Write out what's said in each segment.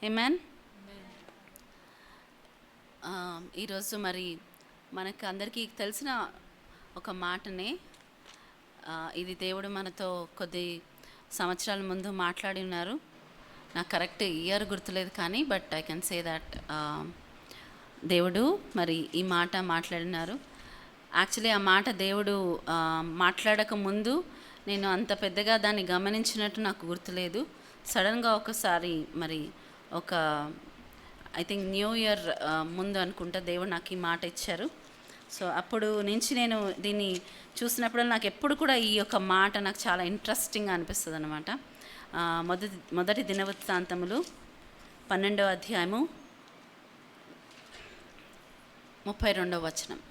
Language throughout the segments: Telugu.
ఆమేన్. ఈరోజు మరి మనకు అందరికీ తెలిసిన ఒక మాటనే, ఇది దేవుడు మనతో కొద్ది సంవత్సరాల ముందు మాట్లాడి ఉన్నారు. నాకు కరెక్ట్ ఇయర్ గుర్తులేదు కానీ but I can say that దేవుడు మరి ఈ మాట మాట్లాడినారు. యాక్చువల్లీ ఆ మాట దేవుడు మాట్లాడక ముందు నేను అంత పెద్దగా దాన్ని గమనించినట్టు నాకు గుర్తులేదు. సడన్గా ఒకసారి మరి ఒక ఐ థింక్ న్యూ ఇయర్ ముందు అనుకుంటా దేవుడు నాకు ఈ మాట ఇచ్చారు. సో అప్పుడు నుంచి నేను దీన్ని చూసినప్పుడు నాకు ఎప్పుడు కూడా ఈ యొక్క మాట నాకు చాలా ఇంట్రెస్టింగ్గా అనిపిస్తుంది అనమాట. మొదటి దినవృత్తాంతములు 12వ అధ్యాయము 32వ వచనం.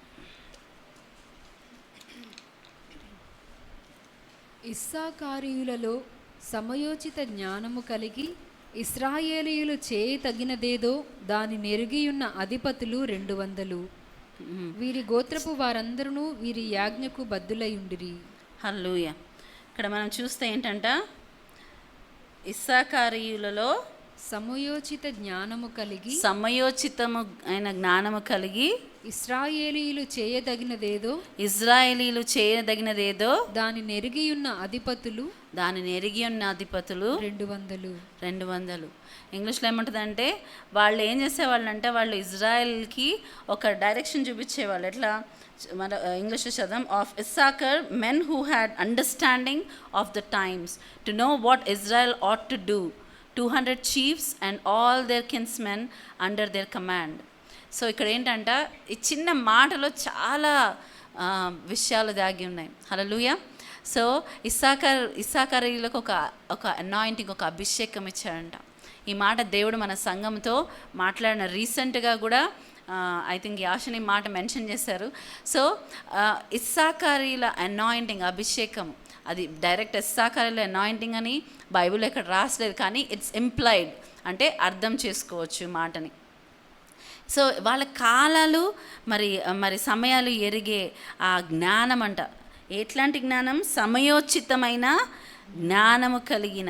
ఇస్సాకారీయులలో సమయోచిత జ్ఞానము కలిగి ఇశ్రాయేలీయులు చేయతగినదేదో దాని నెరిగియున్న అధిపతులు 200. వీరి గోత్రపు వారందరూ వీరి యాజ్ఞకు బద్దులయుండిరి. హల్లెలూయా. ఇక్కడ మనం చూస్తే ఏంటంట, ఇస్సాకారీయులలో సమయోచిత జ్ఞానము కలిగి సమయోచితము అయిన జ్ఞానము కలిగి ఇశ్రాయేలీయులు చేయదగినదేదో దాని నెరిగియున్న అధిపతులు దాని నెరిగి ఉన్న అధిపతులు 200. ఇంగ్లీష్లో ఏముంటుందంటే, వాళ్ళు ఏం చేసేవాళ్ళు అంటే, వాళ్ళు ఇజ్రాయెల్కి ఒక డైరెక్షన్ చూపించేవాళ్ళు. ఎట్లా మన ఇంగ్లీష్లో చదవం, of Issachar men who had understanding of the times to know what Israel ought to do, 200 chiefs and all their kinsmen under their command. So ఇక్కడ ఏంటంట, ఈ చిన్న మాటలో విషయాలు దాగి ఉన్నాయి. హల్లెలూయా. సో ఇస్సాకారీయులకు ఒక అనాయింటింగ్, ఒక అభిషేకం ఇచ్చాడంట. ఈ మాట దేవుడు మన సంఘంతో మాట్లాడిన రీసెంట్గా కూడా ఐ థింక్ యాషని మాట మెన్షన్ చేశారు. సో ఇస్సాకారీల అనాయింటింగ్, అభిషేకం, అది డైరెక్ట్ ఇస్సాకారీల అనాయింటింగ్ అని బైబిల్ ఎక్కడ రాసలేదు, కానీ ఇట్స్ ఇంప్లైడ్, అంటే అర్థం చేసుకోవచ్చు మాటని. సో వాళ్ళ కాలాలు మరి సమయాలు ఎరిగే ఆ జ్ఞానం అంట. ఎట్లాంటి జ్ఞానం? సమయోచితమైన జ్ఞానము కలిగి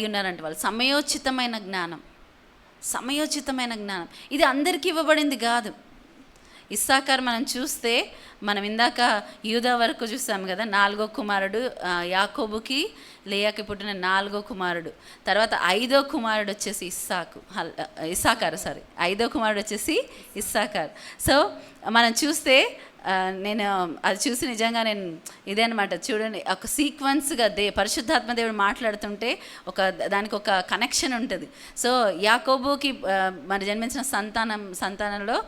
ఉన్నారంట వాళ్ళు. సమయోచితమైన జ్ఞానం. ఇది అందరికీ ఇవ్వబడింది కాదు. ఇస్సాకార్ మనం చూస్తే, మనం ఇందాక యూదా వరకు చూసాం కదా, 4వ కుమారుడు యాకోబుకి, లేయాకి పుట్టిన 4వ కుమారుడు. తర్వాత 5వ కుమారుడు వచ్చేసి ఇస్సాకారు. 5వ కుమారుడు వచ్చేసి ఇస్సాకార్. సో మనం చూస్తే నేను అది చూసి నిజంగా నేను ఇదే అనమాట, చూడండి, ఒక సీక్వెన్స్గా పరిశుద్ధాత్మ దేవుడు మాట్లాడుతుంటే దానికి ఒక కనెక్షన్ ఉంటుంది. సో యాకోబుకి మరి జన్మించిన సంతానంలో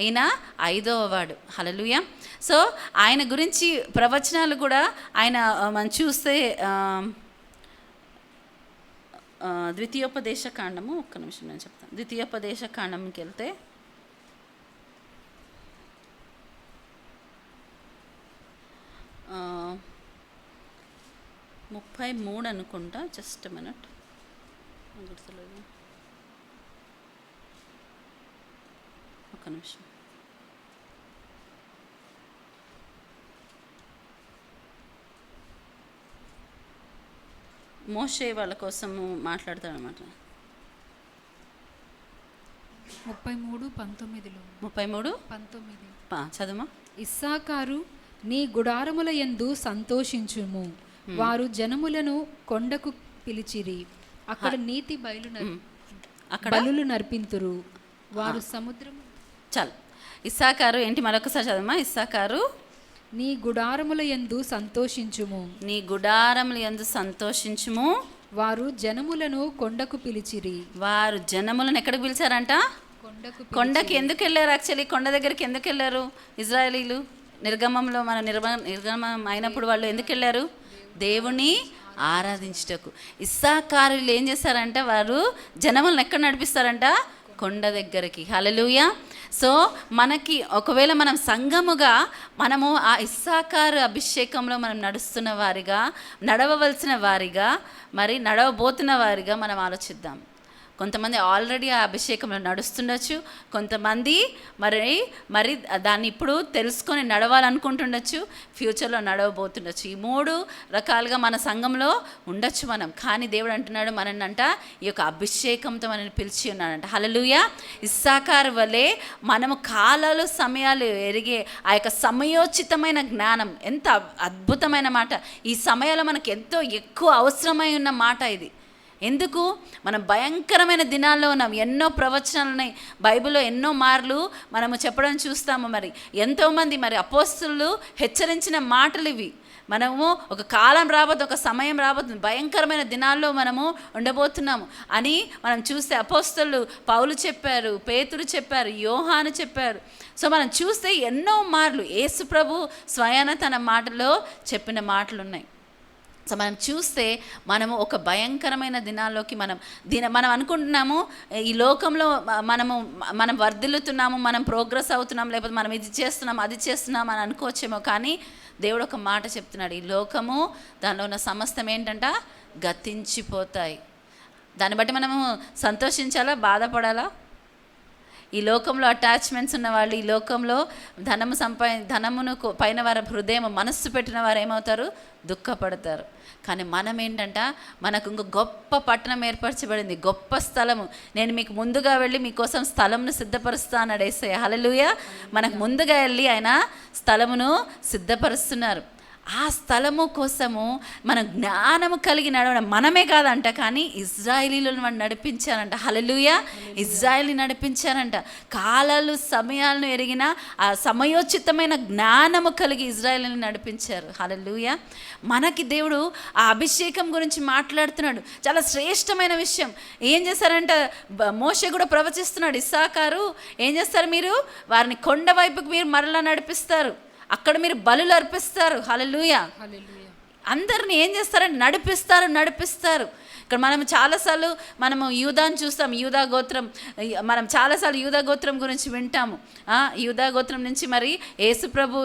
ఈయన 5వ వాడు. హల్లెలూయా. సో ఆయన గురించి ప్రవచనాలు కూడా ఆయన మనం చూస్తే ద్వితీయోపదేశ కాండము, ఒక్క నిమిషం నేను చెప్తాను. ద్వితీయోపదేశ కాండంకి వెళ్తే 33 అనుకుంటా. జస్ట్ మినిట్, గుర్తులేదు, ఒక్క నిమిషం. మోషే వాళ్ళ కోసము మాట్లాడతాడు అనమాట. 33:19 చదుమా. ఇస్సాకారు, నీ గుడారముల యందు సంతోషించుము, వారు జనములను కొండకు పిలిచిరి, అక్కడ నీతి బలులు నర్పింతురు, వారు సముద్రము. చాలు. ఇస్సాకారు ఏంటి, మరొకసారి చదవమా. ఇస్సాకారు, నీ గుడారముల యందు సంతోషించుము, వారు జనములను కొండకు పిలిచిరి. వారు జనములను ఎక్కడికి పిలిచారంట? కొండకి. ఎందుకు వెళ్ళారు? యాక్చువల్లీ కొండ దగ్గరికి ఎందుకు వెళ్ళారు ఇజ్రాయేలీలు? నిర్గమంలో నిర్గమం అయినప్పుడు వాళ్ళు ఎందుకు వెళ్ళారు? దేవుని ఆరాధించుటకు. ఇస్సాకారీలు ఏం చేశారంటే, వారు జనములను ఎక్కడ నడిపిస్తారంట? కొండ దగ్గరికి. హల్లెలూయా. సో మనకి ఒకవేళ మనం సంఘముగా మనము ఆ ఇస్సాకారు అభిషేకంలో మనం నడుస్తున్న వారిగా, నడవవలసిన వారిగా, మరి నడవబోతున్న వారిగా మనం ఆలోచిద్దాం. కొంతమంది ఆల్రెడీ ఆ అభిషేకంలో నడుస్తుండొచ్చు, కొంతమంది మరి దాన్ని ఇప్పుడు తెలుసుకొని నడవాలనుకుంటుండొచ్చు, ఫ్యూచర్లో నడవబోతుండొచ్చు. ఈ 3 రకాలుగా మన సంఘంలో ఉండొచ్చు మనం. కానీ దేవుడు అంటున్నాడు మనన్నంట ఈ యొక్క అభిషేకంతో మనల్ని పిలిచి ఉన్నాడంట. హల్లెలూయా. ఇస్సాకారు వలె మనము కాలాలు సమయాలు ఎరిగే ఆ యొక్క సమయోచితమైన జ్ఞానం, ఎంత అద్భుతమైన మాట. ఈ సమయాల్లో మనకు ఎంతో ఎక్కువ అవసరమై ఉన్న మాట ఇది. ఎందుకు? మనం భయంకరమైన దినాల్లో ఉన్నాం. ఎన్నో ప్రవచనాలు ఉన్నాయి బైబిల్లో, ఎన్నో మార్లు మనము చెప్పడం చూస్తాము. మరి ఎంతోమంది అపోస్తలులు హెచ్చరించిన మాటలు ఇవి. మనము ఒక కాలం రాబోతుంది, ఒక సమయం రాబోతుంది, భయంకరమైన దినాల్లో మనము ఉండబోతున్నాము అని మనం చూస్తే అపోస్తలులు పౌలు చెప్పారు, పేతురు చెప్పారు, యోహాను చెప్పారు. సో మనం చూస్తే ఎన్నో మార్లు యేసు ప్రభు స్వయాన తన మాటలో చెప్పిన మాటలు ఉన్నాయి. సో మనం చూస్తే మనము ఒక భయంకరమైన దినాల్లోకి మనం అనుకుంటున్నాము ఈ లోకంలో మనం వర్ధిల్లుతున్నాము, మనం ప్రోగ్రెస్ అవుతున్నాం, లేకపోతే మనం ఇది చేస్తున్నాం అది చేస్తున్నాం అని అనుకోవచ్చేమో. కానీ దేవుడు ఒక మాట చెప్తున్నాడు, ఈ లోకము దానిలో ఉన్న సమస్తం ఏంటంట గతించిపోతాయి. దాన్ని బట్టి మనము సంతోషించాలా, బాధపడాలా? ఈ లోకంలో అటాచ్మెంట్స్ ఉన్నవాళ్ళు, ఈ లోకంలో ధనమును పైన వారి హృదయం మనస్సు పెట్టిన వారు ఏమవుతారు? దుఃఖపడతారు. కానీ మనం ఏంటంట, మనకు ఇంకో గొప్ప పట్టణం ఏర్పరచబడింది, గొప్ప స్థలము. నేను మీకు ముందుగా వెళ్ళి మీకోసం స్థలంను సిద్ధపరుస్తా అన్నాడు యేసయ్య. హల్లెలూయా. మనకు ముందుగా వెళ్ళి ఆయన స్థలమును సిద్ధపరుస్తున్నారు. ఆ స్థలము కోసము మనం జ్ఞానము కలిగి నడవడం మనమే కాదంట, కానీ ఇజ్రాయేలీలను వాడు నడిపించారంట. హల్లెలూయా. ఇజ్రాయేల్ని నడిపించారంట. కాలాలు సమయాలను ఎరిగిన ఆ సమయోచితమైన జ్ఞానము కలిగి ఇజ్రాయేల్ని నడిపించారు. హల్లెలూయా. మనకి దేవుడు ఆ అభిషేకం గురించి మాట్లాడుతున్నాడు. చాలా శ్రేష్టమైన విషయం. ఏం చేశారంట, మోషే కూడా ప్రవచిస్తున్నాడు. ఇస్సాకారు ఏం చేస్తారు, మీరు వారిని కొండ వైపుకి మీరు మరలా నడిపిస్తారు, అక్కడ మీరు బలులు అర్పిస్తారు. హల్లెలూయా. అందరిని ఏం చేస్తారంటే నడిపిస్తారు. ఇక్కడ మనం చాలాసార్లు యూదాను చూస్తాం, యూదా గోత్రం. మనం చాలాసార్లు యూదా గోత్రం గురించి వింటాము. యూదా గోత్రం నుంచి మరి యేసుప్రభు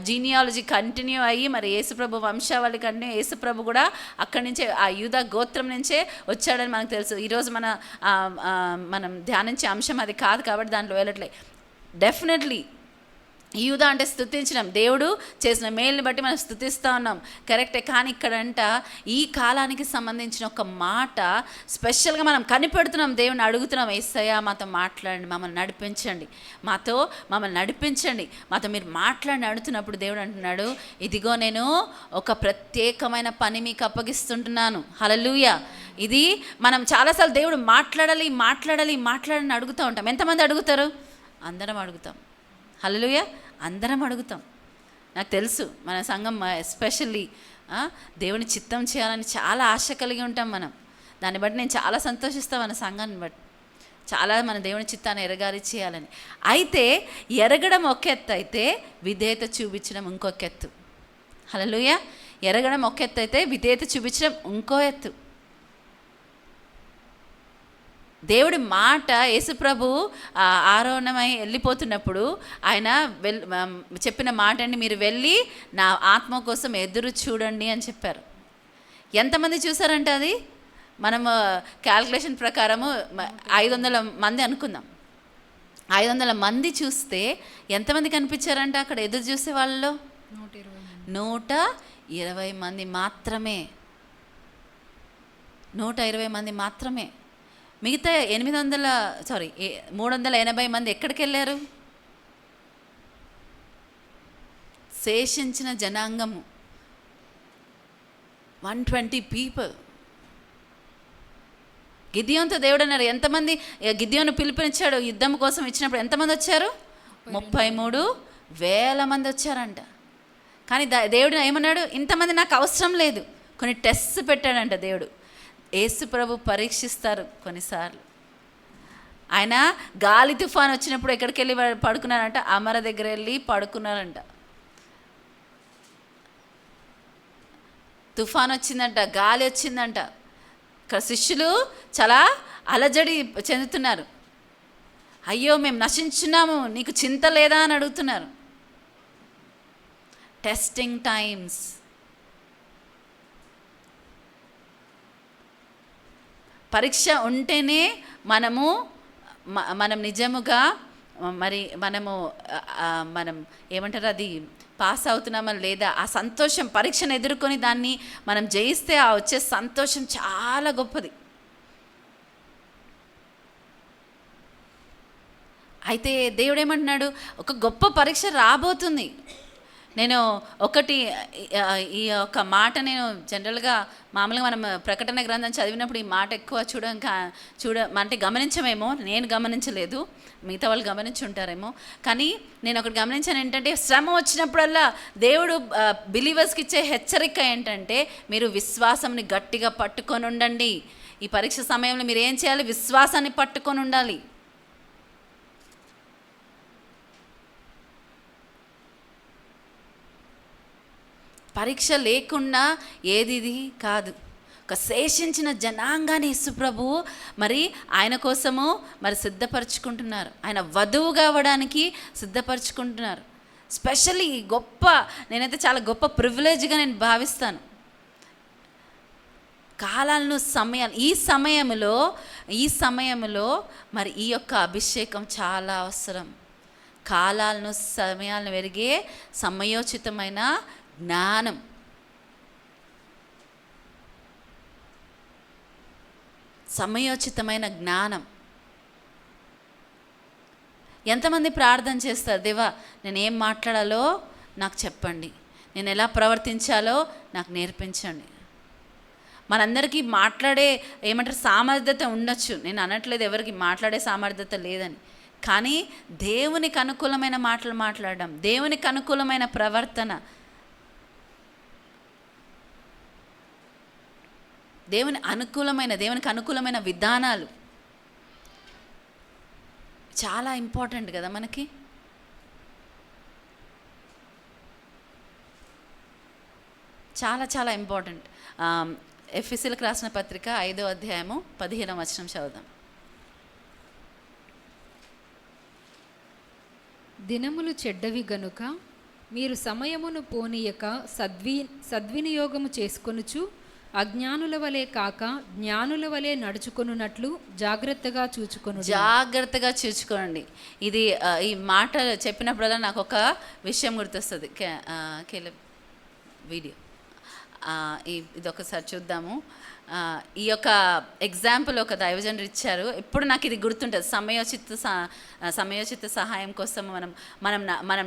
జీనియాలజీ కంటిన్యూ అయ్యి యేసుప్రభు వంశావళి కంటిన్యూ, యేసుప్రభు కూడా అక్కడి నుంచే ఆ యూదా గోత్రం నుంచే వచ్చాడని మనకు తెలుసు. ఈరోజు మనం ధ్యానించే అంశం అది కాదు కాబట్టి దాంట్లో వెళ్ళట్లే. డెఫినెట్లీ యూదా అంటే స్తుతించడం, దేవుడు చేసిన మేలుని బట్టి మనం స్తుతిస్తూ ఉన్నాం, కరెక్టే. కానీ ఇక్కడంట ఈ కాలానికి సంబంధించిన ఒక మాట స్పెషల్గా మనం కనిపెడుతున్నాం, దేవుని అడుగుతున్నాం, యేసయ్యా మాతో మాట్లాడండి, మమ్మల్ని నడిపించండి, మమ్మల్ని నడిపించండి, మాతో మీరు మాట్లాడి అడుగుతున్నప్పుడు దేవుడు అంటున్నాడు, ఇదిగో నేను ఒక ప్రత్యేకమైన పని మీకు అప్పగిస్తుంటున్నాను. హల్లెలూయా. ఇది మనం చాలాసార్లు దేవుడు మాట్లాడని అడుగుతూ ఉంటాం. ఎంతమంది అడుగుతారు? అందరం అడుగుతాం. హల్లెలూయా. అందరం అడుగుతాం. నాకు తెలుసు మన సంఘం ఎస్పెషల్లీ దేవుని చిత్తం చేయాలని చాలా ఆశ కలిగి ఉంటాం మనం. దాన్ని బట్టి నేను చాలా సంతోషిస్తాను మన సంఘాన్ని బట్టి. చాలా మన దేవుని చిత్తాన్ని ఎరగాలి చేయాలని. అయితే ఎరగడం ఒక ఎత్తు అయితే విధేయత చూపించడం ఇంకొక ఎత్తు. హల్లెలూయా. ఎరగడం ఒక ఎత్తు అయితే విధేయత చూపించడం ఇంకో ఎత్తు. దేవుడి మాట యేసుప్రభు ఆరోహణమై వెళ్ళిపోతున్నప్పుడు ఆయన చెప్పిన మాట అండి, మీరు వెళ్ళి నా ఆత్మ కోసం ఎదురు చూడండి అని చెప్పారు. ఎంతమంది చూసారంటే అది మనం క్యాల్కులేషన్ ప్రకారము 500 మంది అనుకుందాం. 500 మంది చూస్తే ఎంతమంది కనిపించారంటే అక్కడ ఎదురు చూసే వాళ్ళలో 120 మంది మాత్రమే. 120 మంది మాత్రమే. మిగతా 380 మంది ఎక్కడికి వెళ్ళారు? శేషించిన జనాంగము 120 పీపుల్. గిద్యోనుతో దేవుడు అన్నారు, ఎంతమంది గిద్యోను పిలుపునిచ్చాడు యుద్ధం కోసం ఇచ్చినప్పుడు ఎంతమంది వచ్చారు? 33,000 మంది వచ్చారంట. కానీ దేవుడు ఏమన్నాడు, ఇంతమంది నాకు అవసరం లేదు. కొన్ని టెస్ట్స్ పెట్టాడంట దేవుడు. యేసు ప్రభు పరీక్షిస్తారు కొన్నిసార్లు. ఆయన గాలి తుఫాన్ వచ్చినప్పుడు ఎక్కడికి వెళ్ళి పడుకున్నారంట? అమర దగ్గర వెళ్ళి పడుకున్నారంట. తుఫాన్ వచ్చిందంట, గాలి వచ్చిందంట. ఇక్కడ శిష్యులు చాలా అలజడి చెందుతున్నారు. అయ్యో మేము నశించున్నాము, నీకు చింత లేదా అని అడుగుతున్నారు. Testing times. పరీక్ష ఉంటేనే మనం నిజముగా మరి మనం ఏమంటారు, అది పాస్ అవుతున్నామా లేదా, ఆ సంతోషం, పరీక్షను ఎదుర్కొని దాన్ని మనం జయిస్తే ఆ వచ్చే సంతోషం చాలా గొప్పది. అయితే దేవుడు ఏమంటున్నాడు, ఒక గొప్ప పరీక్ష రాబోతుంది. నేను ఈ యొక్క మాట నేను జనరల్గా మామూలుగా మనం ప్రకటన గ్రంథం చదివినప్పుడు ఈ మాట ఎక్కువ అంటే గమనించమేమో, నేను గమనించలేదు, మిగతా వాళ్ళు గమనించి ఉంటారేమో. కానీ నేను ఒకటి గమనించాను ఏంటంటే, శ్రమ వచ్చినప్పుడల్లా దేవుడు బిలీవర్స్కి ఇచ్చే హెచ్చరిక ఏంటంటే, మీరు విశ్వాసాన్ని గట్టిగా పట్టుకొని ఉండండి. ఈ పరీక్ష సమయంలో మీరు ఏం చేయాలి, విశ్వాసాన్ని పట్టుకొని ఉండాలి. పరీక్ష లేకుండా ఏది కాదు. ఒక శేషించిన జనాంగాన్ని యేసుప్రభు మరి ఆయన కోసము మరి సిద్ధపరచుకుంటున్నారు. ఆయన వధువు కావడానికి సిద్ధపరచుకుంటున్నారు. స్పెషల్లీ నేనైతే చాలా గొప్ప ప్రివిలేజ్గా నేను భావిస్తాను. ఈ సమయంలో మరి ఈ యొక్క అభిషేకం చాలా అవసరం. సమయాలను వెరిగే సమయోచితమైన జ్ఞానం. సమయోచితమైన జ్ఞానం. ఎంతమంది ప్రార్థన చేస్తారు, దేవా నేను ఏం మాట్లాడాలో నాకు చెప్పండి, నేను ఎలా ప్రవర్తించాలో నాకు నేర్పించండి. మనందరికీ సామర్థ్యత ఉండొచ్చు, నేను అనట్లేదు ఎవరికి మాట్లాడే సామర్థ్యత లేదని. కానీ దేవునికి అనుకూలమైన మాటలు మాట్లాడడం, దేవునికి అనుకూలమైన ప్రవర్తన, దేవునికి అనుకూలమైన విధానాలు చాలా ఇంపార్టెంట్ కదా మనకి. చాలా చాలా ఇంపార్టెంట్. ఎఫెసీయులకు రాసిన పత్రిక 5వ అధ్యాయము 15వ వచనం చదువుదాం. దినములు చెడ్డవి గనుక మీరు సమయమును పోనీయక సద్వినియోగము చేసుకొనుచు అజ్ఞానుల వలె కాక జ్ఞానుల వలె నడుచుకొనున్నట్లు జాగ్రత్తగా చూచుకోండి. ఇది ఈ మాట చెప్పినప్పుడల్లా నాకు ఒక విషయం గుర్తొస్తుంది. వీడియో ఇది ఒకసారి చూద్దాము. ఈ యొక్క ఎగ్జాంపుల్ ఒక దైవజనుడు ఇచ్చారు. ఎప్పుడు నాకు ఇది గుర్తుంటుంది. సమయోచిత సహాయం కోసం మనం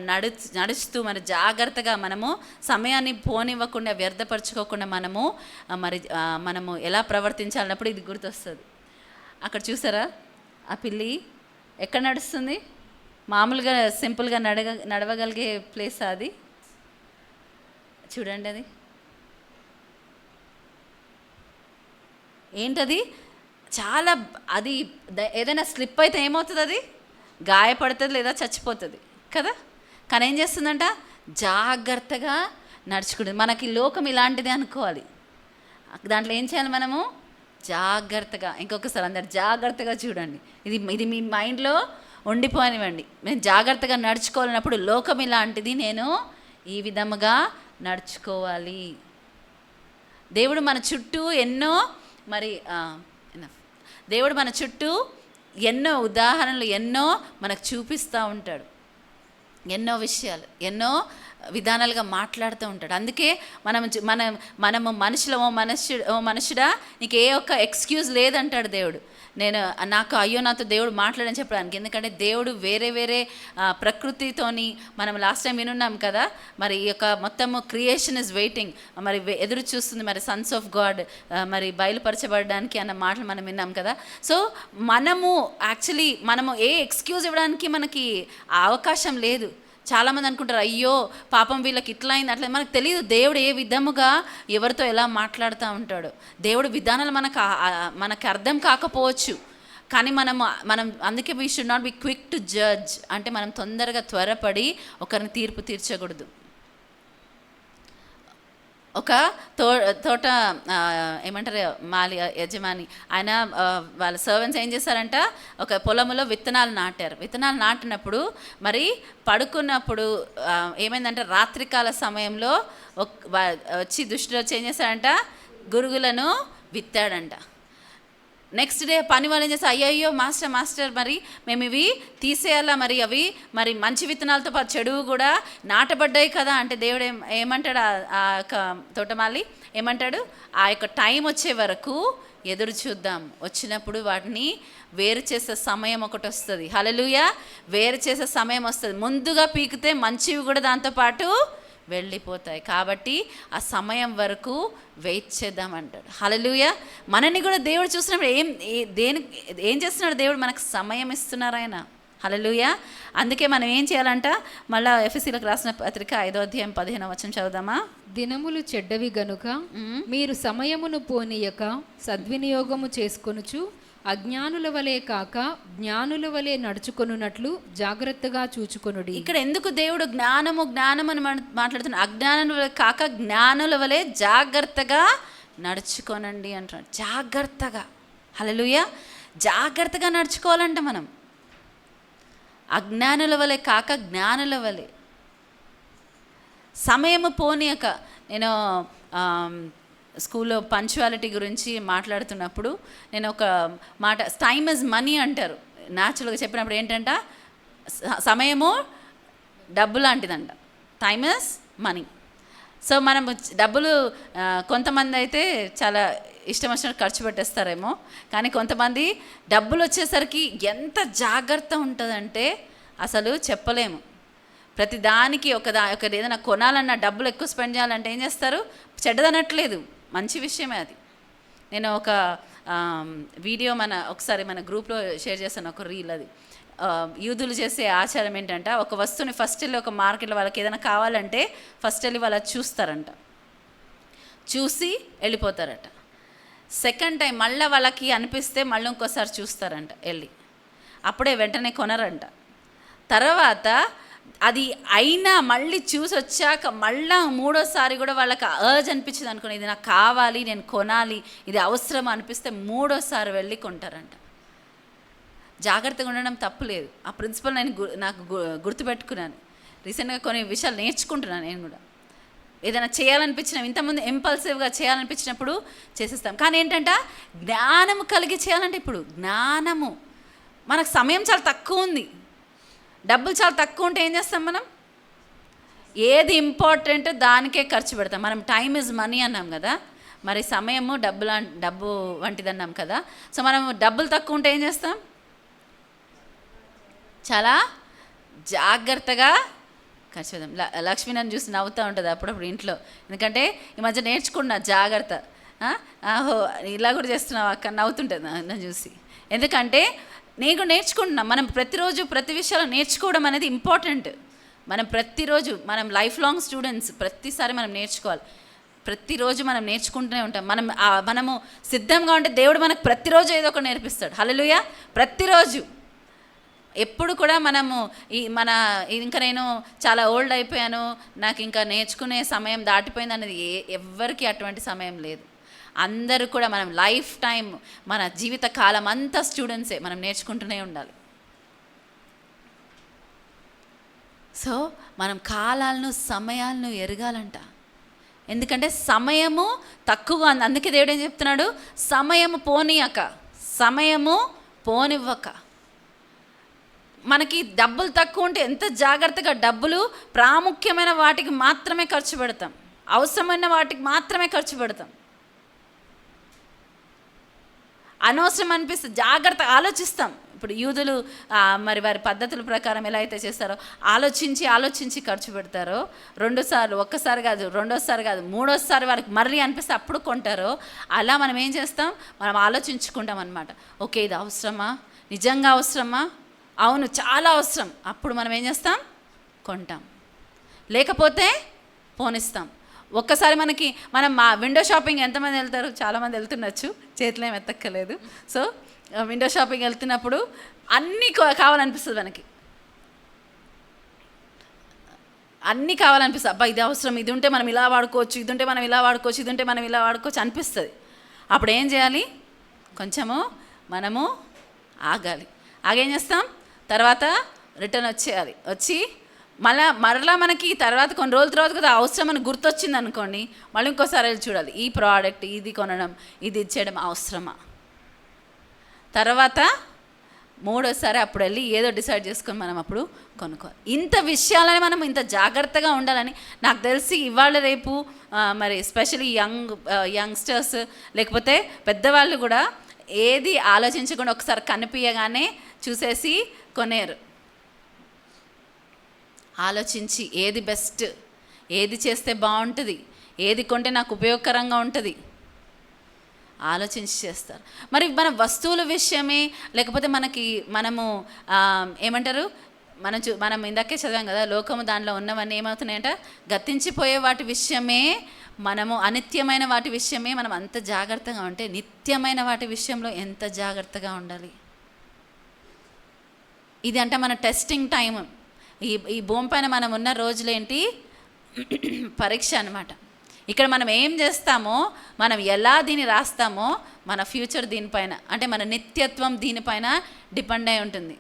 నడుస్తూ మన జాగ్రత్తగా మనము సమయాన్ని పోనివ్వకుండా వ్యర్థపరచుకోకుండా మనము ఎలా ప్రవర్తించాలన్నప్పుడు ఇది గుర్తొస్తుంది. అక్కడ చూసారా, ఆ పిల్లి ఎక్కడ నడుస్తుంది? మామూలుగా సింపుల్గా నడవగలిగే ప్లేస్ అది. చూడండి, అది ఏంటది, చాలా అది ఏదైనా స్లిప్ అయితే ఏమవుతుంది, అది గాయపడుతుంది లేదా చచ్చిపోతుంది కదా. కానీ ఏం చేస్తుందంట, జాగ్రత్తగా నడుచుకుంటుంది. మనకి లోకం ఇలాంటిది అనుకోవాలి. దాంట్లో ఏం చేయాలి, మనము జాగ్రత్తగా. ఇంకొకసారి అందరు జాగ్రత్తగా చూడండి. ఇది మీ మైండ్లో ఉండిపోనివ్వండి. నేను జాగ్రత్తగా నడుచుకోవాలన్నప్పుడు లోకం ఇలాంటిది, నేను ఈ విధముగా నడుచుకోవాలి. దేవుడు మన చుట్టూ దేవుడు మన చుట్టూ ఎన్నో ఉదాహరణలు మనకు చూపిస్తూ ఉంటాడు. ఎన్నో విషయాలు, ఎన్నో విధానాలుగా మాట్లాడుతూ ఉంటాడు. అందుకే మనము మనుషుడా నీకు ఏ ఒక్క ఎక్స్క్యూజ్ లేదంటాడు దేవుడు. నాతో దేవుడు మాట్లాడని చెప్పడానికి. ఎందుకంటే దేవుడు వేరే ప్రకృతితోని మనం లాస్ట్ టైం వినున్నాం కదా, మరి ఈ యొక్క మొత్తము క్రియేషన్ ఇస్ వెయిటింగ్, మరి ఎదురు చూస్తుంది మరి సన్స్ ఆఫ్ గాడ్ మరి బయలుపరచబడడానికి అన్న మాటలు మనం విన్నాం కదా. సో మనము ఏ ఎక్స్క్యూజ్ ఇవ్వడానికి మనకి అవకాశం లేదు. చాలామంది అనుకుంటారు, అయ్యో పాపం వీళ్ళకి ఇట్లా అయింది అట్లా. మనకు తెలియదు దేవుడు ఏ విధముగా ఎవరితో ఎలా మాట్లాడుతూ ఉంటాడు. దేవుడు విధానాలు మనకు అర్థం కాకపోవచ్చు. కానీ మనం అందుకే we should not be quick to judge. అంటే మనం తొందరగా త్వరపడి ఒకరిని తీర్పు తీర్చకూడదు. ఒక తోట ఏమంటారు, యజమాని ఆయన వాళ్ళ సర్వెంట్స్ ఏం చేశారంట, ఒక పొలంలో విత్తనాలు నాటినప్పుడు మరి పడుకున్నప్పుడు ఏమైందంటే, రాత్రికాల సమయంలో దుష్టుడు వచ్చి ఏం చేశాడంట, గురుగులను విత్తాడంట. నెక్స్ట్ డే పని వాళ్ళు ఏం చేస్తారు, అయ్యో మాస్టర్ మరి మేము ఇవి తీసేయాలా, మరి అవి మరి మంచి విత్తనాలతో పాటు చెడువు కూడా నాటబడ్డాయి కదా అంటే దేవుడు ఏమంటాడు, ఆ యొక్క తోటమాలి ఏమంటాడు, ఆ యొక్క టైం వచ్చే వరకు ఎదురు చూద్దాం, వచ్చినప్పుడు వాటిని వేరు చేసే సమయం ఒకటి వస్తుంది. హల్లెలూయా, వేరు చేసే సమయం వస్తుంది. ముందుగా పీకితే మంచివి కూడా దాంతోపాటు వెళ్ళిపోతాయి. కాబట్టి ఆ సమయం వరకు వెయిట్ చేద్దామంటాడు. హల్లెలూయా, మనని కూడా దేవుడు చూసినప్పుడు ఏం చేస్తున్నాడు, దేవుడు మనకు సమయం ఇస్తున్నారు ఆయన. హల్లెలూయా, అందుకే మనం ఏం చేయాలంట, మళ్ళీ ఎఫెసీలకు రాసిన పత్రిక 5వ అధ్యాయం 15వ వచనం చదువుదామా. దినములు చెడ్డవి గనుక మీరు సమయమును పోనీయక సద్వినియోగము చేసుకొనుచు అజ్ఞానుల వలె కాక జ్ఞానుల వలె నడుచుకొనున్నట్లు జాగ్రత్తగా చూచుకొనుడి. ఇక్కడ ఎందుకు దేవుడు జ్ఞానం అని మాట్లాడుతున్నాడు, అజ్ఞానుల వలె కాక జ్ఞానుల వలె జాగ్రత్తగా నడుచుకోనండి అంటున్నాడు. జాగ్రత్తగా, హల్లెలూయా, జాగ్రత్తగా నడుచుకోవాలంట మనం. అజ్ఞానుల వలె కాక జ్ఞానుల వలె. సమయము పోనీయక, నేను స్కూల్లో పంక్చువాలిటీ గురించి మాట్లాడుతున్నప్పుడు నేను ఒక మాట, టైమ్ ఇస్ మనీ అంటారు. న్యాచురల్గా చెప్పినప్పుడు ఏంటంట, సమయము డబ్బు లాంటిదంట. Time is money. సో మనం డబ్బులు కొంతమంది అయితే చాలా ఇష్టం వచ్చినట్టు ఖర్చు పెట్టేస్తారేమో, కానీ కొంతమంది డబ్బులు వచ్చేసరికి ఎంత జాగ్రత్త ఉంటుందంటే అసలు చెప్పలేము. ప్రతి దానికి ఒక ఏదైనా కొనాలన్నా డబ్బులు ఎక్కువ స్పెండ్ చేయాలంటే ఏం చేస్తారు, చెడ్డదనట్లేదు, మంచి విషయమే అది. నేను ఒక వీడియో ఒకసారి మన గ్రూప్లో షేర్ చేశాను, ఒక రీల్. అది యూదులు చేసే ఆచారం ఏంటంటే, ఒక వస్తువుని ఫస్ట్ వెళ్ళి ఒక మార్కెట్లో వాళ్ళకి ఏదైనా కావాలంటే ఫస్ట్ వెళ్ళి వాళ్ళు చూస్తారంట, చూసి వెళ్ళిపోతారట. సెకండ్ టైం మళ్ళీ వాళ్ళకి అనిపిస్తే మళ్ళీ ఇంకోసారి చూస్తారంట వెళ్ళి, అప్పుడే వెంటనే కొనరంట. తర్వాత అది అయినా మళ్ళీ చూసి వచ్చాక మళ్ళీ మూడోసారి కూడా వాళ్ళకి అర్జ్ అనిపించింది అనుకోండి, ఇది నాకు కావాలి, నేను కొనాలి, ఇది అవసరం అనిపిస్తే మూడోసారి వెళ్ళి కొంటారంట. జాగ్రత్తగా ఉండడం తప్పులేదు. ఆ ప్రిన్సిపల్ నాకు గుర్తుపెట్టుకున్నాను. రీసెంట్గా కొన్ని విషయాలు నేర్చుకుంటున్నాను నేను కూడా. ఏదైనా చేయాలనిపించిన, ఇంతకుముందు ఇంపల్సివ్గా చేయాలనిపించినప్పుడు చేసేస్తాం, కానీ ఏంటంటే జ్ఞానము కలిగి చేయాలంటే, ఇప్పుడు జ్ఞానము, మనకు సమయం చాలా తక్కువ ఉంది, డబ్బులు చాలా తక్కువ ఉంటే ఏం చేస్తాం మనం, ఏది ఇంపార్టెంట్ దానికే ఖర్చు పెడతాం. మనం టైమ్ ఇస్ మనీ అన్నాం కదా, మరి సమయము డబ్బు వంటిది అన్నాం కదా. సో మనం డబ్బులు తక్కువ ఉంటే ఏం చేస్తాం, చాలా జాగ్రత్తగా ఖర్చు పెడతాం. లక్ష్మి నన్ను చూసి నవ్వుతూ ఉంటుంది అప్పుడప్పుడు ఇంట్లో, ఎందుకంటే ఈ మధ్య నేర్చుకున్నా జాగ్రత్త. ఆహో ఇలా కూడా చేస్తున్నావు అక్క, నవ్వుతుంటుంది నన్ను చూసి. ఎందుకంటే నేను నేర్చుకుంటున్నాం. మనం ప్రతిరోజు ప్రతి విషయాలు నేర్చుకోవడం అనేది ఇంపార్టెంట్. మనం ప్రతిరోజు, మనం లైఫ్ లాంగ్ స్టూడెంట్స్, ప్రతిసారి మనం నేర్చుకోవాలి. ప్రతిరోజు మనం నేర్చుకుంటూనే ఉంటాం. మనము సిద్ధంగా ఉంటే దేవుడు మనకు ప్రతిరోజు ఏదో ఒకటి నేర్పిస్తాడు. హల్లెలూయా, ప్రతిరోజు. ఎప్పుడు కూడా మనము ఇంకా నేను చాలా ఓల్డ్ అయిపోయాను, నాకు ఇంకా నేర్చుకునే సమయం దాటిపోయింది అనేది ఎవ్వరికీ అటువంటి సమయం లేదు. అందరూ కూడా మనం లైఫ్ టైం, మన జీవిత కాలం అంతా స్టూడెంట్సే, మనం నేర్చుకుంటూనే ఉండాలి. సో మనం కాలాలను, సమయాలను ఎరగాలంట. ఎందుకంటే సమయము తక్కువగా ఉంది. అందుకే దేవుడు ఏం చెప్తున్నాడు, సమయము పోనీయక, సమయము పోనివ్వక. మనకి డబ్బులు తక్కువ ఉంటే ఎంత జాగ్రత్తగా డబ్బులు ప్రాముఖ్యమైన వాటికి మాత్రమే ఖర్చు పెడతాం, అవసరమైన వాటికి మాత్రమే ఖర్చు పెడతాం. అనవసరం అనిపిస్తే జాగ్రత్త ఆలోచిస్తాం. ఇప్పుడు యూదులు మరి వారి పద్ధతుల ప్రకారం ఎలా అయితే చేస్తారో ఆలోచించి ఖర్చు పెడతారో, ఒక్కసారి కాదు, రెండోసారి కాదు, మూడోసారి వారికి మళ్ళీ అనిపిస్తే అప్పుడు కొంటారో, అలా మనం ఏం చేస్తాం, మనం ఆలోచించుకుంటాం అన్నమాట. ఓకే, ఇది అవసరమా, నిజంగా అవసరమా, అవును చాలా అవసరం, అప్పుడు మనం ఏం చేస్తాం, కొంటాం. లేకపోతే పోనిస్తాం. ఒక్కసారి మనం విండో షాపింగ్ ఎంతమంది వెళ్తారు, చాలామంది వెళ్తుండొచ్చు, చేతిలో ఏం ఎత్తక్కలేదు. సో విండో షాపింగ్ వెళ్తున్నప్పుడు అన్నీ కావాలనిపిస్తుంది, మనకి అన్నీ కావాలనిపిస్తుంది. అబ్బా ఇది అవసరం, ఇది ఉంటే మనం ఇలా వాడుకోవచ్చు, ఇది ఉంటే మనం ఇలా వాడుకోవచ్చు, ఇది ఉంటే మనం ఇలా వాడుకోవచ్చు అనిపిస్తుంది. అప్పుడు ఏం చేయాలి, కొంచెము మనము ఆగాలి. ఆగేం చేస్తాం, తర్వాత రిటర్న్ వచ్చేయాలి. వచ్చి మరలా మనకి తర్వాత కొన్ని రోజుల తర్వాత కదా అవసరం అని గుర్తొచ్చింది అనుకోండి, మళ్ళీ ఇంకోసారి వెళ్ళి చూడాలి, ఈ ప్రోడక్ట్ ఇది కొనడం, ఇది ఇచ్చేయడం అవసరమా. తర్వాత మూడోసారి అప్పుడు వెళ్ళి ఏదో డిసైడ్ చేసుకొని మనం అప్పుడు కొనుక్కోవాలి. ఇంత విషయాలని మనం ఇంత జాగ్రత్తగా ఉండాలని నాకు తెలిసి ఇవాళ రేపు మరి ఎస్పెషల్లీ యంగ్స్టర్స్ లేకపోతే పెద్దవాళ్ళు కూడా ఏది ఆలోచించకుండా ఒకసారి కనిపించగానే చూసేసి కొనేరు. ఆలోచించి ఏది బెస్ట్, ఏది చేస్తే బాగుంటుంది, ఏది కొంటే నాకు ఉపయోగకరంగా ఉంటుంది ఆలోచించి చేస్తారు. మరి మన వస్తువుల విషయమే లేకపోతే మనము ఏమంటారు, మనం ఇందాకే చదివాం కదా, లోకము దానిలో ఉన్నవన్నీ ఏమవుతున్నాయంట, గతించిపోయే వాటి విషయమే మనము, అనిత్యమైన వాటి విషయమే మనం అంత జాగ్రత్తగా ఉంటే నిత్యమైన వాటి విషయంలో ఎంత జాగ్రత్తగా ఉండాలి. ఇది అంటే మన టెస్టింగ్ టైం. ఈ భూమి పైన మనం ఉన్న రోజులేంటి, పరీక్ష అన్నమాట. ఇక్కడ మనం ఏం చేస్తామో, మనం ఎలా దీన్ని రాస్తామో, మన ఫ్యూచర్ దీనిపైన, అంటే మన నిత్యత్వం దీనిపైన డిపెండ్ అయి ఉంటుంది.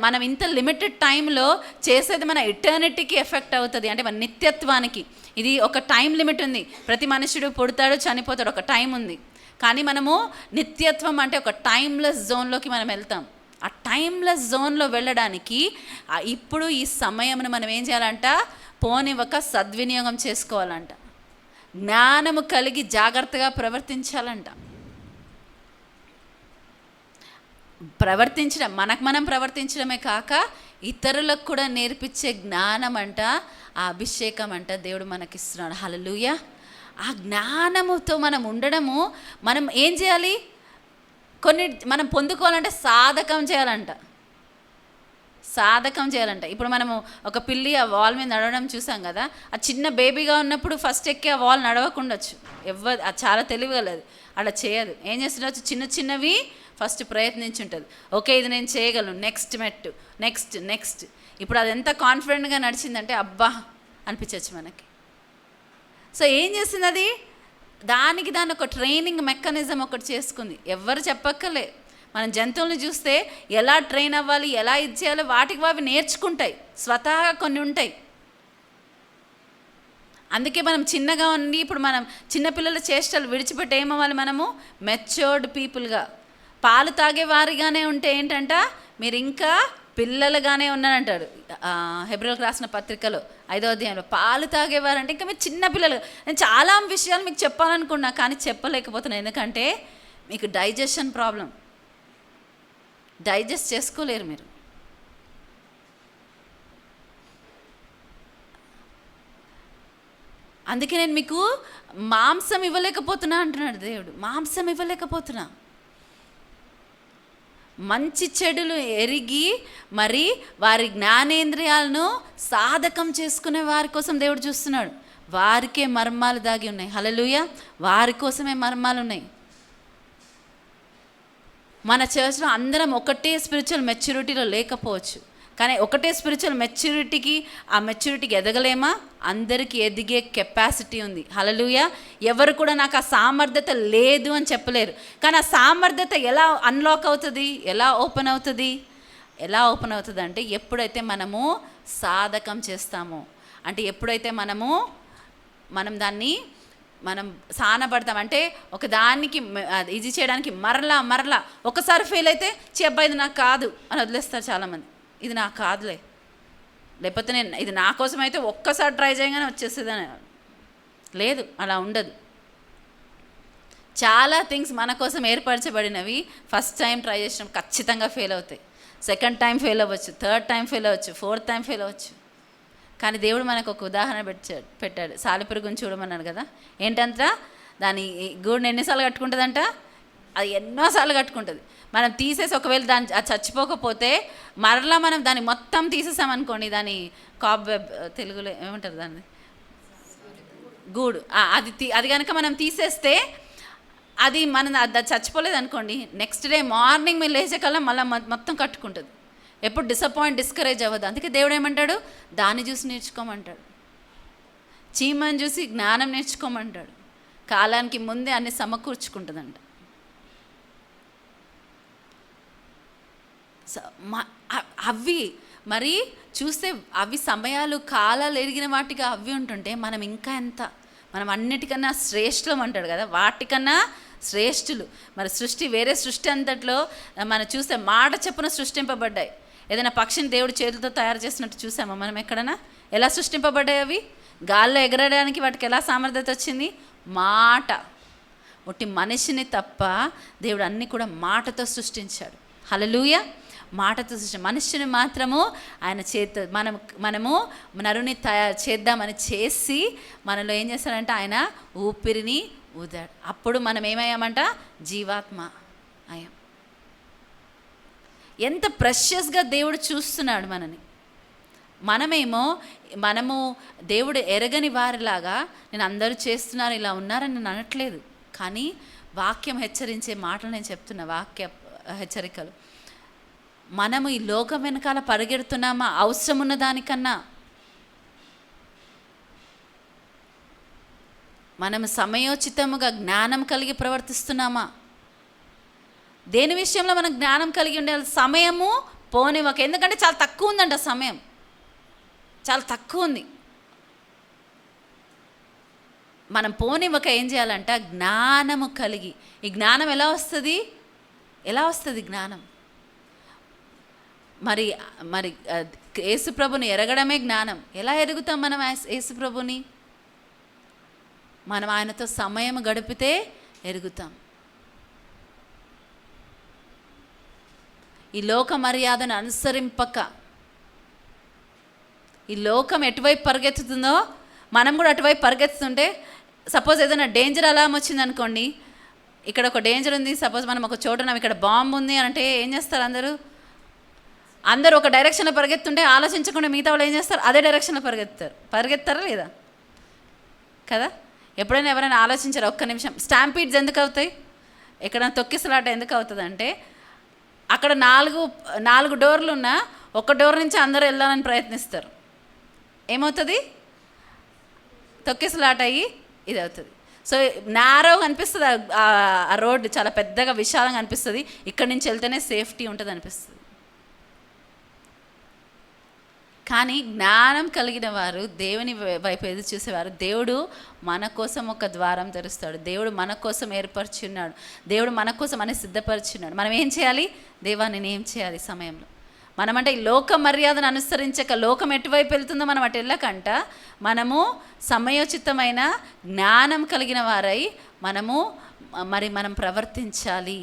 మనం ఇంత లిమిటెడ్ టైంలో చేసేది మన ఇటర్నిటీకి ఎఫెక్ట్ అవుతుంది, అంటే మన నిత్యత్వానికి. ఇది ఒక టైం లిమిట్ ఉంది. ప్రతి మనుషుడు పుడతాడు, చనిపోతాడు, ఒక టైం ఉంది. కానీ మనము నిత్యత్వం అంటే ఒక టైమ్లెస్ జోన్లోకి మనం వెళ్తాం. ఆ టైమ్లెస్ జోన్లో వెళ్ళడానికి ఇప్పుడు ఈ సమయంను మనం ఏం చేయాలంట, పోనివ్వక సద్వినియోగం చేసుకోవాలంట. జ్ఞానము కలిగి జాగ్రత్తగా ప్రవర్తించాలంట. మనం ప్రవర్తించడమే కాక ఇతరులకు కూడా నేర్పించే జ్ఞానం అంట, ఆ అభిషేకం అంట దేవుడు మనకిస్తున్నాడు. హల్లెలూయా. ఆ జ్ఞానముతో మనం ఉండడము, మనం ఏం చేయాలి, మనం పొందుకోవాలంటే సాధకం చేయాలంట. ఇప్పుడు మనము ఒక పిల్లి ఆ వాల్ మీద నడవడం చూసాం కదా, ఆ చిన్న బేబీగా ఉన్నప్పుడు ఫస్ట్ ఎక్కి ఆ వాల్ నడవకుండొచ్చు, అది చాలా తెలివిగలదు, అలా చేయదు. ఏం చేస్తుండొచ్చు, చిన్నవి ఫస్ట్ ప్రయత్నించుంటుంది. ఓకే, ఇది నేను చేయగలను, నెక్స్ట్ మెట్టు, నెక్స్ట్. ఇప్పుడు అది ఎంత కాన్ఫిడెంట్గా నడిచిందంటే అబ్బా అనిపించవచ్చు మనకి. సో ఏం చేస్తుంది అది, దాని ఒక ట్రైనింగ్ మెకానిజం ఒకటి చేసుకుంది. ఎవరు చెప్పక్కర్లే. మనం జంతువులను చూస్తే ఎలా ట్రైన్ అవ్వాలి, ఎలా ఇది చేయాలో వాటికి అవి నేర్చుకుంటాయి, స్వతహాగా కొన్ని ఉంటాయి. అందుకే మనం చిన్నగా ఉండి ఇప్పుడు మనం చిన్నపిల్లల చేష్టలు విడిచిపెట్టి ఏమవ్వాలి, మనము మెచ్యూర్డ్ పీపుల్గా, పాలు తాగే వారిగానే ఉంటే ఏంటంట, మీరు ఇంకా పిల్లలుగానే ఉన్నారంటాడు హెబ్రీయులకు రాసిన పత్రికలో 5వ అధ్యాయంలో. పాలు తాగేవారంటే ఇంకా మీరు చిన్న పిల్లలు. నేను చాలా విషయాలు మీకు చెప్పాలనుకున్నా కానీ చెప్పలేకపోతున్నాను, ఎందుకంటే మీకు డైజెషన్ ప్రాబ్లం, డైజెస్ట్ చేసుకోలేరు మీరు. అందుకే నేను మీకు మాంసం ఇవ్వలేకపోతున్నా అంటున్నాడు దేవుడు. మాంసం ఇవ్వలేకపోతున్నా, మంచి చెడులు ఎరిగి మరి వారి జ్ఞానేంద్రియాలను సాధకం చేసుకునే వారి కోసం దేవుడు చూస్తున్నాడు. వారికే మర్మాలు దాగి ఉన్నాయి. హల్లెలూయా. వారి కోసమే మర్మాలు ఉన్నాయి. మన చర్చ్లో అందరం ఒకటే స్పిరిచువల్ మెచ్యూరిటీలో లేకపోవచ్చు, కానీ ఒకటే స్పిరిచువల్ మెచ్యూరిటీకి, ఆ మెచ్యూరిటీకి ఎదగలేమా? అందరికీ ఎదిగే కెపాసిటీ ఉంది. హల్లెలూయా. ఎవరు కూడా నాకు ఆ సామర్థ్యత లేదు అని చెప్పలేరు. కానీ ఆ సామర్థ్యత ఎలా అన్లాక్ అవుతుంది, ఎలా ఓపెన్ అవుతుంది అంటే ఎప్పుడైతే మనము సాధకం చేస్తామో, అంటే ఎప్పుడైతే మనం దాన్ని సానపడతాం, అంటే ఒక దానికి ఇది చేయడానికి మరలా ఒకసారి ఫెయిల్ అయితే అబ్బాయి ఇది నాకు కాదు అని వదిలేస్తారు చాలామంది. ఇది నాకు కాదులే, లేకపోతే ఇది నా కోసం అయితే ఒక్కసారి ట్రై చేయగానే వచ్చేస్తుంది అని. లేదు, అలా ఉండదు. చాలా థింగ్స్ మన కోసం ఏర్పరచబడినవి ఫస్ట్ టైం ట్రై చేసినప్పుడు ఖచ్చితంగా ఫెయిల్ అవుతాయి, సెకండ్ టైం ఫెయిల్ అవ్వచ్చు, థర్డ్ టైం ఫెయిల్ అవ్వచ్చు, ఫోర్త్ టైం ఫెయిల్ అవ్వచ్చు. కానీ దేవుడు మనకు ఒక ఉదాహరణ పెట్టాడు. సాలెపురుగుని చూడమన్నాడు కదా. ఏంటంట, దాని గూడుని ఎన్నిసార్లు కట్టుకుంటుందంట, అది ఎన్నోసార్లు కట్టుకుంటుంది. మనం తీసేసి ఒకవేళ అది చచ్చిపోకపోతే మరలా మనం దాన్ని మొత్తం తీసేసామనుకోండి, దాని కాబ్వెబ్, తెలుగులో ఏమంటారు దాన్ని, గూడు, అది కనుక మనం తీసేస్తే అది చచ్చిపోలేదు అనుకోండి, నెక్స్ట్ డే మార్నింగ్ మీరు లేచే కల్లా మళ్ళీ మొత్తం కట్టుకుంటుంది. ఎప్పుడు డిస్కరేజ్ అవ్వదు. అందుకే దేవుడు ఏమంటాడు, దాన్ని చూసి నేర్చుకోమంటాడు, చీమని చూసి జ్ఞానం నేర్చుకోమంటాడు. కాలానికి ముందే అన్ని సమకూర్చుకుంటుందంట. అవి మరి చూస్తే అవి సమయాలు కాలాలు ఎరిగిన వాటిగా అవి ఉంటుంటే మనం ఇంకా ఎంత మనం అన్నిటికన్నా శ్రేష్ఠులం అంటాడు కదా, వాటికన్నా శ్రేష్ఠులు. మరి సృష్టి, వేరే సృష్టి అంతట్లో మనం చూస్తే మాట చెప్పున సృష్టింపబడ్డాయి. ఏదైనా పక్షిని దేవుడు చేతులతో తయారు చేసినట్టు చూసామా మనం ఎక్కడైనా? ఎలా సృష్టింపబడ్డాయి అవి? గాల్లో ఎగరడానికి వాటికి ఎలా సామర్థ్యత వచ్చింది? మాట. ఒట్టి మనిషిని తప్ప దేవుడు అన్నీ కూడా మాటతో సృష్టించాడు. హల్లెలూయా. మాటతో మనుష్యుని మాత్రము ఆయన మనము నరుని తయారు చేద్దామని చేసి మనలో ఏం చేస్తాడంటే ఆయన ఊపిరిని ఊదాడు. అప్పుడు మనం ఏమయ్యామంట? జీవాత్మ అయ్యాం. ఎంత ప్రెషియస్గా దేవుడు చూస్తున్నాడు మనని. మనము దేవుడు ఎరగని వారిలాగా నేను అందరూ చేస్తున్నారు ఇలా ఉన్నారని నేను అనట్లేదు, కానీ వాక్యం హెచ్చరించే మాటలు నేను చెప్తున్నా, వాక్య హెచ్చరికలు. మనము ఈ లోకం వెనకాల పరిగెడుతున్నామా అవసరం ఉన్న దానికన్నా? మనము సమయోచితముగా జ్ఞానం కలిగి ప్రవర్తిస్తున్నామా? దేని విషయంలో మనం జ్ఞానం కలిగి ఉండాలి? సమయము పోనివ్వక. ఎందుకంటే చాలా తక్కువ ఉందంట, సమయం చాలా తక్కువ ఉంది. మనం పోనివ్వక ఏం చేయాలంట? జ్ఞానము కలిగి. ఈ జ్ఞానం ఎలా వస్తుంది జ్ఞానం? మరి యేసుప్రభుని ఎరగడమే జ్ఞానం. ఎలా ఎరుగుతాం మనం యేసుప్రభుని? మనం ఆయనతో సమయం గడిపితే ఎరుగుతాం. ఈ లోక మర్యాదను అనుసరింపక, ఈ లోకం ఎటువైపు పరిగెత్తుతుందో మనం కూడా అటువైపు పరిగెత్తుతుంటే, సపోజ్ ఏదైనా డేంజర్ అలారం వచ్చింది అనుకోండి, ఇక్కడ ఒక డేంజర్ ఉంది, సపోజ్ మనం ఒక చోట ఉన్నాం, ఇక్కడ బాంబు ఉంది అని అంటే ఏం చేస్తారు? అందరూ ఒక డైరెక్షన్లో పరిగెత్తుంటే ఆలోచించకుండా మిగతా వాళ్ళు ఏం చేస్తారు? అదే డైరెక్షన్లో పరిగెత్తారా లేదా కదా? ఎప్పుడైనా ఎవరైనా ఆలోచించారా ఒక్క నిమిషం? స్టాంపీడ్స్ ఎందుకు అవుతాయి? ఎక్కడైనా తొక్కిసలాట ఎందుకు అవుతుంది అంటే, అక్కడ నాలుగు డోర్లు ఉన్నా ఒక డోర్ నుంచి అందరూ వెళ్ళాలని ప్రయత్నిస్తారు. ఏమవుతుంది? తొక్కిసలాట అయ్యి ఇది అవుతుంది. సో నారోగా అనిపిస్తుంది ఆ రోడ్డు, చాలా పెద్దగా విశాలంగా అనిపిస్తుంది, ఇక్కడి నుంచి వెళ్తేనే సేఫ్టీ ఉంటుంది అనిపిస్తుంది. కానీ జ్ఞానం కలిగిన వారు, దేవుని వైపు ఎదురు చూసేవారు, దేవుడు మన కోసం ఒక ద్వారం తెరుస్తాడు, దేవుడు మన కోసం ఏర్పరచున్నాడు, దేవుడు మన కోసం అని సిద్ధపరచున్నాడు. మనం ఏం చేయాలి? దేవా నేను ఏం చేయాలి సమయంలో? మనమంటే ఈ లోక మర్యాదను అనుసరించక, లోకం ఎటువైపు వెళ్తుందో మనం అటు వెళ్ళకంట, మనము సమయోచితమైన జ్ఞానం కలిగిన వారై మనం ప్రవర్తించాలి.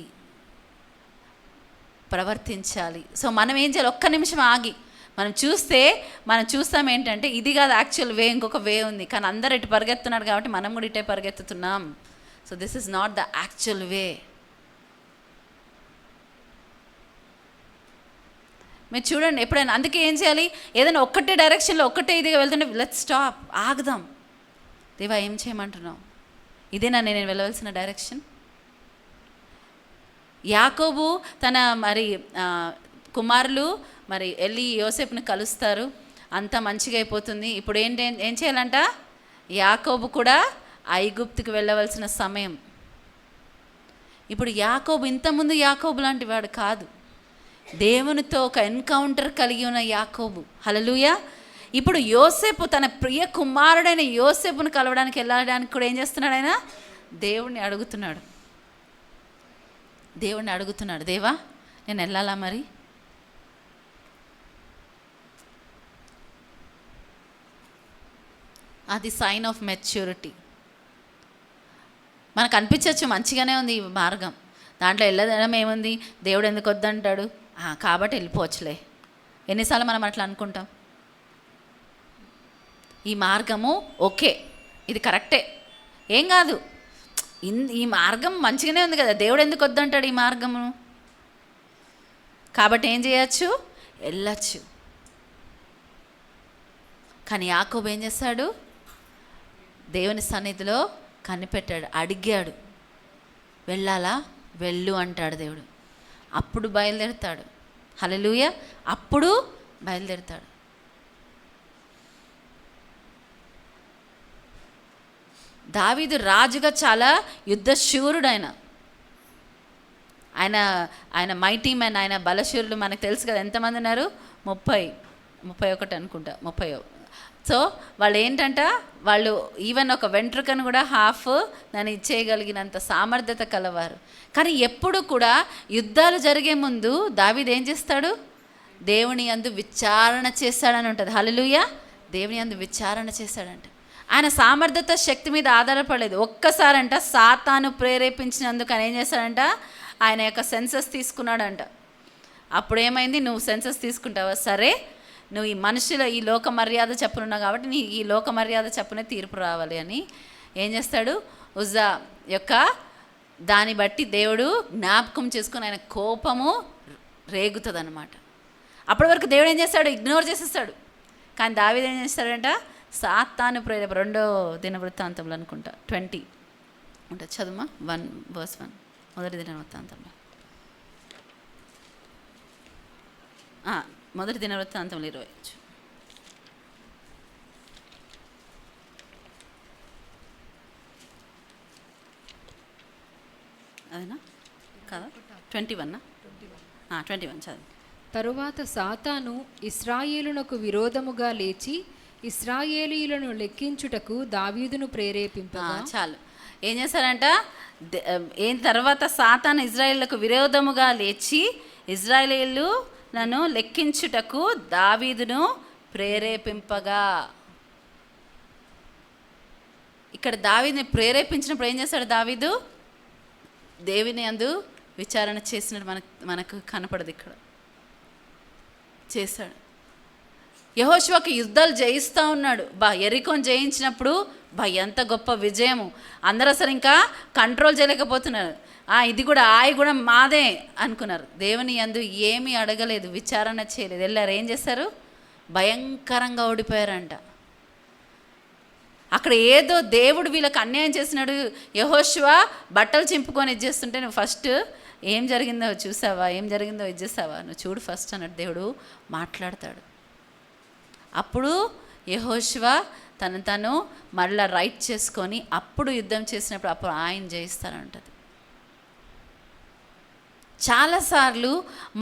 సో మనం ఏం చేయాలి? ఒక్క నిమిషం ఆగి మనం చూస్తాం ఏంటంటే, ఇది కాదు యాక్చువల్ వే, ఇంకొక వే ఉంది, కానీ అందరు ఇటు పరిగెత్తున్నాడు కాబట్టి మనం కూడా ఇటే పరిగెత్తుతున్నాం. So this is not the actual way. మీరు చూడండి ఎప్పుడైనా, అందుకే ఏం చేయాలి? ఏదైనా ఒక్కటే డైరెక్షన్లో ఒక్కటే ఇదిగా వెళ్తుంటే లెట్స్ స్టాప్, ఆగుదాం. దేవా ఏం చేయమంటున్నావు? ఇదేనా నేను వెళ్ళవలసిన డైరెక్షన్? యాకోబు తన కుమారులు వెళ్ళి యోసేపుని కలుస్తారు, అంతా మంచిగా అయిపోతుంది. ఇప్పుడు ఏం చేయాలంట? యాకోబు కూడా ఐగుప్తుకి వెళ్ళవలసిన సమయం. ఇప్పుడు ఇంతకుముందు యాకోబు లాంటి వాడు కాదు, దేవునితో ఒక ఎన్కౌంటర్ కలిగి ఉన్న యాకోబు. హల్లెలూయా. ఇప్పుడు యోసేపు తన ప్రియ కుమారుడైన యోసేపును కలవడానికి వెళ్ళడానికి కూడా ఏం చేస్తున్నాడు? ఆయన దేవుణ్ణి అడుగుతున్నాడు, దేవా నేను వెళ్ళాలా? మరి అది సైన్ ఆఫ్ మెచ్యూరిటీ. మనకు అనిపించవచ్చు మంచిగానే ఉంది ఈ మార్గం, దాంట్లో వెళ్ళడం ఏముంది, దేవుడు ఎందుకు వద్దంటాడు కాబట్టి వెళ్ళిపోవచ్చులే. ఎన్నిసార్లు మనం అట్లా అనుకుంటాం? ఈ మార్గము ఓకే, ఇది కరెక్టే, ఏం కాదు, ఈ మార్గం మంచిగానే ఉంది కదా, దేవుడు ఎందుకు వద్దంటాడు ఈ మార్గము? కాబట్టి ఏం చేయొచ్చు? వెళ్ళచ్చు. కానీ యాకోబు ఏం చేస్తాడు? దేవుని సన్నిధిలో కనిపెట్టాడు, అడిగాడు, వెళ్ళాలా? వెళ్ళు అంటాడు దేవుడు. అప్పుడు బయలుదేరుతాడు. హల్లెలూయా. అప్పుడు బయలుదేరుతాడు. దావీదు రాజుగా చాలా యుద్ధశూరుడు. ఆయన మైటీ మ్యాన్, ఆయన బలశూరులు మనకు తెలుసు కదా, ఎంతమంది ఉన్నారు? 31 అనుకుంటా, 30 సో వాళ్ళు ఏంటంట, వాళ్ళు ఈవెన్ ఒక వెంట్రుకను కూడా హాఫ్ దాన్ని ఇచ్చేయగలిగినంత సామర్థ్యత కలవారు. కానీ ఎప్పుడు కూడా యుద్ధాలు జరిగే ముందు దావీదు ఏం చేస్తాడు? దేవుని యందు విచారణ చేస్తాడని ఉంటుంది. హల్లెలూయా. దేవుని యందు విచారణ చేశాడంట. ఆయన సామర్థ్యత శక్తి మీద ఆధారపడలేదు. ఒక్కసారంట సాతాను ప్రేరేపించినందుకు ఆయన ఏం చేశాడంట, ఆయన యొక్క సెన్సస్ తీసుకున్నాడంట. అప్పుడు ఏమైంది? నువ్వు సెన్సస్ తీసుకుంటావా? సరే, నువ్వు ఈ మనుషుల ఈ లోక మర్యాద చెప్పునున్నావు కాబట్టి నీ ఈ లోక మర్యాద చెప్పునే తీర్పు రావాలి అని ఏం చేస్తాడు? ఉజ్జా యొక్క దాన్ని బట్టి దేవుడు జ్ఞాపకం చేసుకుని ఆయన కోపము రేగుతుంది అనమాట. అప్పటి వరకు దేవుడు ఏం చేస్తాడు? ఇగ్నోర్ చేసేస్తాడు. కానీ దావీదు ఏం చేస్తాడంట? సాతాను ప్రేరేప 2వ దినవృత్తాంతంలో అనుకుంటా 20 ఉంటుంది, చదువుమా 1:1. మొదటి దినవృత్తాంతంలో, మొదటి దినవృత్తాంతంలో 20. అదేనా కదా? 21 చదువు. తరువాత సాతాను ఇశ్రాయేలునకు విరోధముగా లేచి ఇశ్రాయేలీయులను లెక్కించుటకు దావీదును ప్రేరేపింపగా. చాలు. ఏం చేశారంట? ఏం తర్వాత సాతాను ఇజ్రాయేలులకు విరోధముగా లేచి ఇజ్రాయేలీయులను లెక్కించుటకు దావీదును ప్రేరేపింపగా. ఇక్కడ దావీదుని ప్రేరేపించినప్పుడు ఏం చేశాడు? దావీదు దేవుని యందు విచారణ చేసినట్టు మనకు కనపడదు. ఇక్కడ చేశాడు. యెహోషువకి యుద్ధాలు జయిస్తూ ఉన్నాడు. యెరికోను జయించినప్పుడు ఎంత గొప్ప విజయము. అందరూ అసలు ఇంకా కంట్రోల్ చేయలేకపోతున్నారు. ఇది కూడా కూడా మాదే అనుకున్నారు. దేవుని యందు ఏమీ అడగలేదు, విచారణ చేయలేదు. వెళ్ళారు, ఏం చేశారు? భయంకరంగా ఓడిపోయారంట. అక్కడ ఏదో దేవుడు వీళ్ళకి అన్యాయం చేసినాడు. యెహోషువ బట్టలు చింపుకొని ఇచ్చేస్తుంటే నువ్వు ఫస్ట్ ఏం జరిగిందో చూసావా, ఏం జరిగిందో ఇచ్చేసావా, నువ్వు చూడు ఫస్ట్ అన్నట్టు దేవుడు మాట్లాడతాడు. అప్పుడు యెహోషువ తను మళ్ళీ రైట్ చేసుకొని అప్పుడు యుద్ధం చేసినప్పుడు అప్పుడు ఆయన జయిస్తానంటది. చాలాసార్లు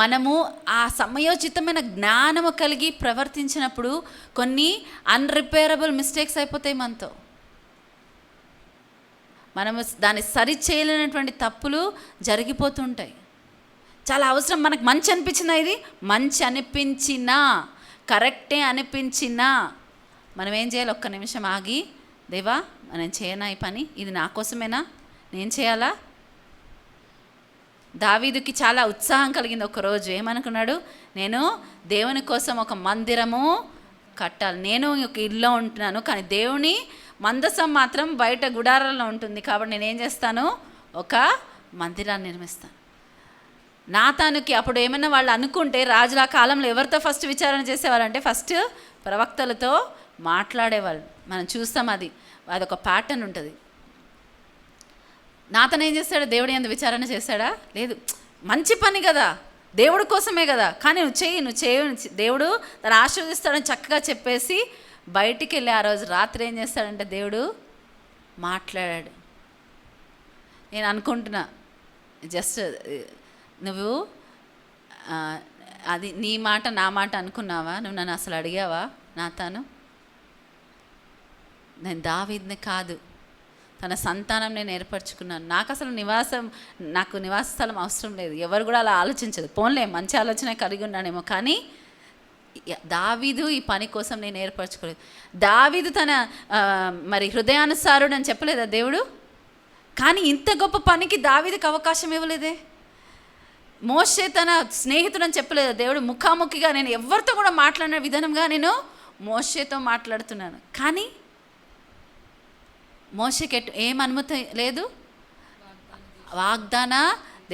మనము ఆ సమయోచితమైన జ్ఞానము కలిగి ప్రవర్తించినప్పుడు కొన్ని అన్రిపేరబుల్ మిస్టేక్స్ అయిపోతాయి మనతో. మనము దాన్ని సరి చేయలేనటువంటి తప్పులు జరిగిపోతుంటాయి. చాలా అవసరం. మనకు మంచి అనిపించిందా? ఇది మంచి అనిపించినా, కరెక్టే అనిపించినా మనం ఏం చేయాలి? ఒక్క నిమిషం ఆగి, దేవా నేను చేయనా ఈ పని, ఇది నా కోసమేనా, నేను చేయాలా? దావీదుకి చాలా ఉత్సాహం కలిగింది. ఒకరోజు ఏమనుకున్నాడు? నేను దేవుని కోసం ఒక మందిరము కట్టాలి. నేను ఒక ఇల్లు ఉంటున్నాను, కానీ దేవుని మందసం మాత్రం బయట గుడారాల్లో ఉంటుంది. కాబట్టి నేనేం చేస్తాను? ఒక మందిరాన్ని నిర్మిస్తాను. నాతానుకి అప్పుడు ఏమైనా వాళ్ళు అనుకుంటే, రాజుల కాలంలో ఎవరితో ఫస్ట్ విచారణ చేసేవాళ్ళంటే ఫస్ట్ ప్రవక్తలతో మాట్లాడేవాళ్ళు. మనం చూస్తాం, అదొక ప్యాటర్న్ ఉంటుంది. నాతను ఏం చేస్తాడు? దేవుడి యందు విచారణ చేశాడా? లేదు. మంచి పని కదా, దేవుడి కోసమే కదా, కానీ నువ్వు చేయి దేవుడు తను ఆశీర్వదిస్తాడని చక్కగా చెప్పేసి బయటికి వెళ్ళి ఆ రోజు రాత్రి ఏం చేస్తాడంటే దేవుడు మాట్లాడాడు. నేను అనుకుంటున్నా, జస్ట్ నువ్వు అది నీ మాట నా మాట అనుకున్నావా? నువ్వు నన్ను అసలు అడిగావా? నాతాను, నేను దావీదుని కాదు, తన సంతానం నేను ఏర్పరచుకున్నాను. నాకు అసలు నాకు నివాస స్థలం అవసరం లేదు. ఎవరు కూడా అలా ఆలోచించదు. పోన్లే, మంచి ఆలోచన కలిగి ఉన్నానేమో, కానీ దావీదు ఈ పని కోసం నేను ఏర్పరచుకోలేదు. దావీదు తన మరి హృదయానుసారుడు అని చెప్పలేదా దేవుడు? కానీ ఇంత గొప్ప పనికి దావీదుకి అవకాశం ఇవ్వలేదే. మోషే తన స్నేహితుడు అని చెప్పలేదా దేవుడు? ముఖాముఖిగా నేను ఎవరితో కూడా మాట్లాడిన విధానంగా నేను మోషేతో మాట్లాడుతున్నాను. కానీ మోషేకి ఏం అనుమతి లేదు, వాగ్దాన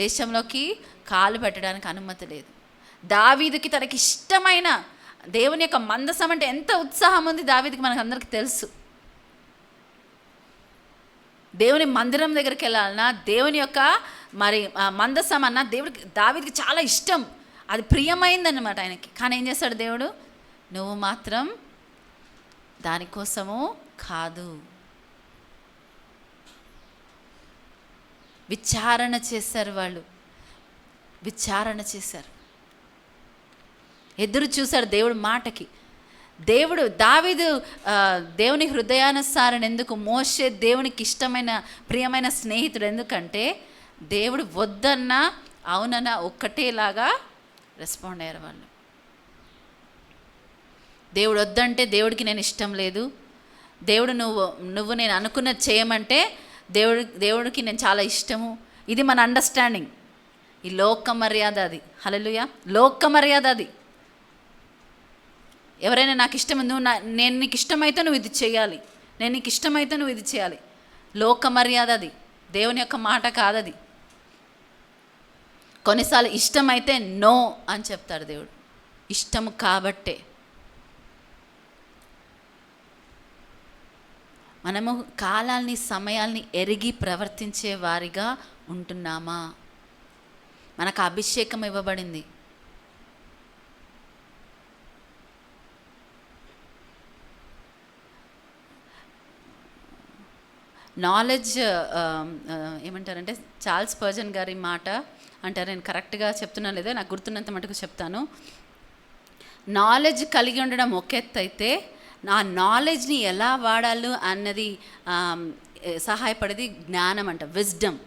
దేశంలోకి కాలు పెట్టడానికి అనుమతి లేదు. దావీదుకి తనకి ఇష్టమైన దేవుని యొక్క మందసం అంటే ఎంత ఉత్సాహం ఉంది దావీదుకి, మనకు అందరికీ తెలుసు. దేవుని మందిరం దగ్గరికి వెళ్ళాలన్నా, దేవుని యొక్క మరి మందసం అన్న దావీదుకి చాలా ఇష్టం, అది ప్రియమైందన్నమాట ఆయనకి. కానీ ఏం చేస్తాడు దేవుడు? నువ్వు మాత్రం దానికోసము కాదు. విచారణ చేశారు వాళ్ళు, విచారణ చేశారు, ఎదురు చూశారు దేవుడి మాటకి. దావీదు దేవుని హృదయానుసారణ ఎందుకు? మోషే దేవునికి ఇష్టమైన ప్రియమైన స్నేహితుడు ఎందుకంటే దేవుడు వద్దన్నా అవునన్నా ఒక్కటేలాగా రెస్పాండ్ అయ్యారు వాళ్ళు. దేవుడు వద్దంటే దేవుడికి నేను ఇష్టం లేదు, దేవుడు నువ్వు నేను అనుకున్నది చేయమంటే దేవుడికి నేను చాలా ఇష్టము. ఇది మన అండర్స్టాండింగ్. ఈ లోక మర్యాద అది. హల్లెలూయా. లోక మర్యాద అది. ఎవరైనా నాకు ఇష్టం, నేను నీకు ఇష్టమైతే నువ్వు ఇది చేయాలి, నేను నీకు ఇష్టమైతే నువ్వు ఇది చేయాలి. లోక మర్యాద అది, దేవుని యొక్క మాట కాదది. కొన్నిసార్లు ఇష్టమైతే నో అని చెప్తాడు దేవుడు, ఇష్టము కాబట్టే. మనము కాలాల్ని సమయాల్ని ఎరిగి ప్రవర్తించే వారిగా ఉంటున్నామా? మనకు అభిషేకం ఇవ్వబడింది. నాలెడ్జ్ ఏమంటారంటే చార్ల్స్ పర్జన్ గారి మాట అంటారు, నేను కరెక్ట్గా చెప్తున్నా లేదో నాకు గుర్తున్నంత మటుకు చెప్తాను. నాలెడ్జ్ కలిగి ఉండడం ఒక ఎత్తు అయితే ఆ నాలెడ్జ్ని ఎలా వాడాలో అన్నది సహాయపడేది జ్ఞానం అంట, wisdom.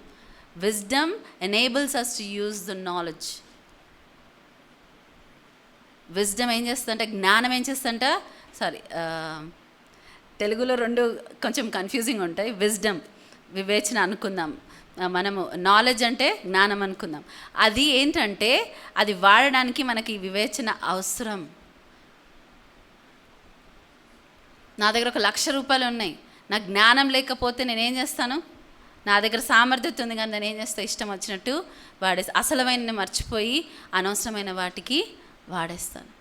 Wisdom enables us to use the knowledge. Wisdom ఏం చేస్తుందంటే, జ్ఞానం ఏం చేస్తుందంట, తెలుగులో రెండు కొంచెం కన్ఫ్యూజింగ్ ఉంటాయి. విజ్డమ్ వివేచన అనుకుందాం మనము, నాలెడ్జ్ అంటే జ్ఞానం అనుకుందాం. అది ఏంటంటే అది వాడడానికి మనకి వివేచన అవసరం. నా దగ్గర 1,00,000 రూపాయలు ఉన్నాయి, నాకు జ్ఞానం లేకపోతే నేనేం చేస్తాను? నా దగ్గర సామర్థ్యత ఉంది కానీ నేను ఏం చేస్తాను? ఇష్టం వచ్చినట్టు అసలమైన మర్చిపోయి అనవసరమైన వాటికి వాడేస్తాను.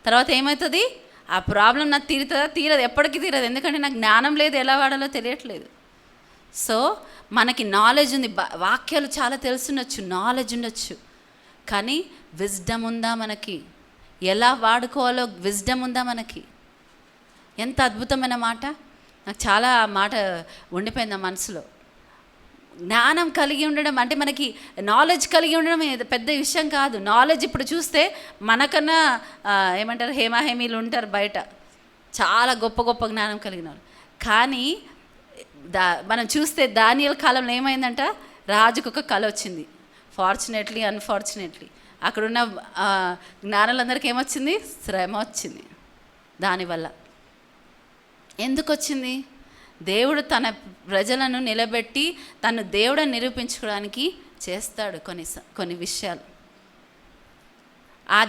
తర్వాత ఏమవుతుంది? ఆ ప్రాబ్లం నాకు తీరుతుందా? తీరదు, ఎప్పటికీ తీరదు. ఎందుకంటే నాకు జ్ఞానం లేదు, ఎలా వాడాలో తెలియట్లేదు. సో మనకి నాలెడ్జ్ ఉంది, వాక్యాలు చాలా తెలుసుండొచ్చు, నాలెడ్జ్ ఉండొచ్చు, కానీ విజ్డమ్ ఉందా మనకి? ఎలా వాడుకోవాలో విజ్డమ్ ఉందా మనకి? ఎంత అద్భుతమైన మాట! నాకు చాలా ఆ మాట ఉండిపోయింది ఆ మనసులో. జ్ఞానం కలిగి ఉండడం అంటే మనకి నాలెడ్జ్ కలిగి ఉండడం పెద్ద విషయం కాదు. నాలెడ్జ్ ఇప్పుడు చూస్తే మనకన్నా ఏమంటారు, హేమాహేమీలు ఉంటారు బయట, చాలా గొప్ప గొప్ప జ్ఞానం కలిగిన వాళ్ళు. కానీ మనం చూస్తే దానియేలు కాలంలో ఏమైందంట, రాజుకు ఒక కళ వచ్చింది. ఫార్చునేట్లీ అన్ఫార్చునేట్లీ అక్కడున్న జ్ఞానులందరికీ ఏమొచ్చింది? శ్రమ వచ్చింది. దానివల్ల ఎందుకు వచ్చింది? దేవుడు తన ప్రజలను నిలబెట్టి తను దేవుడని నిరూపించుకోవడానికి చేస్తాడు కొన్ని విషయాలు.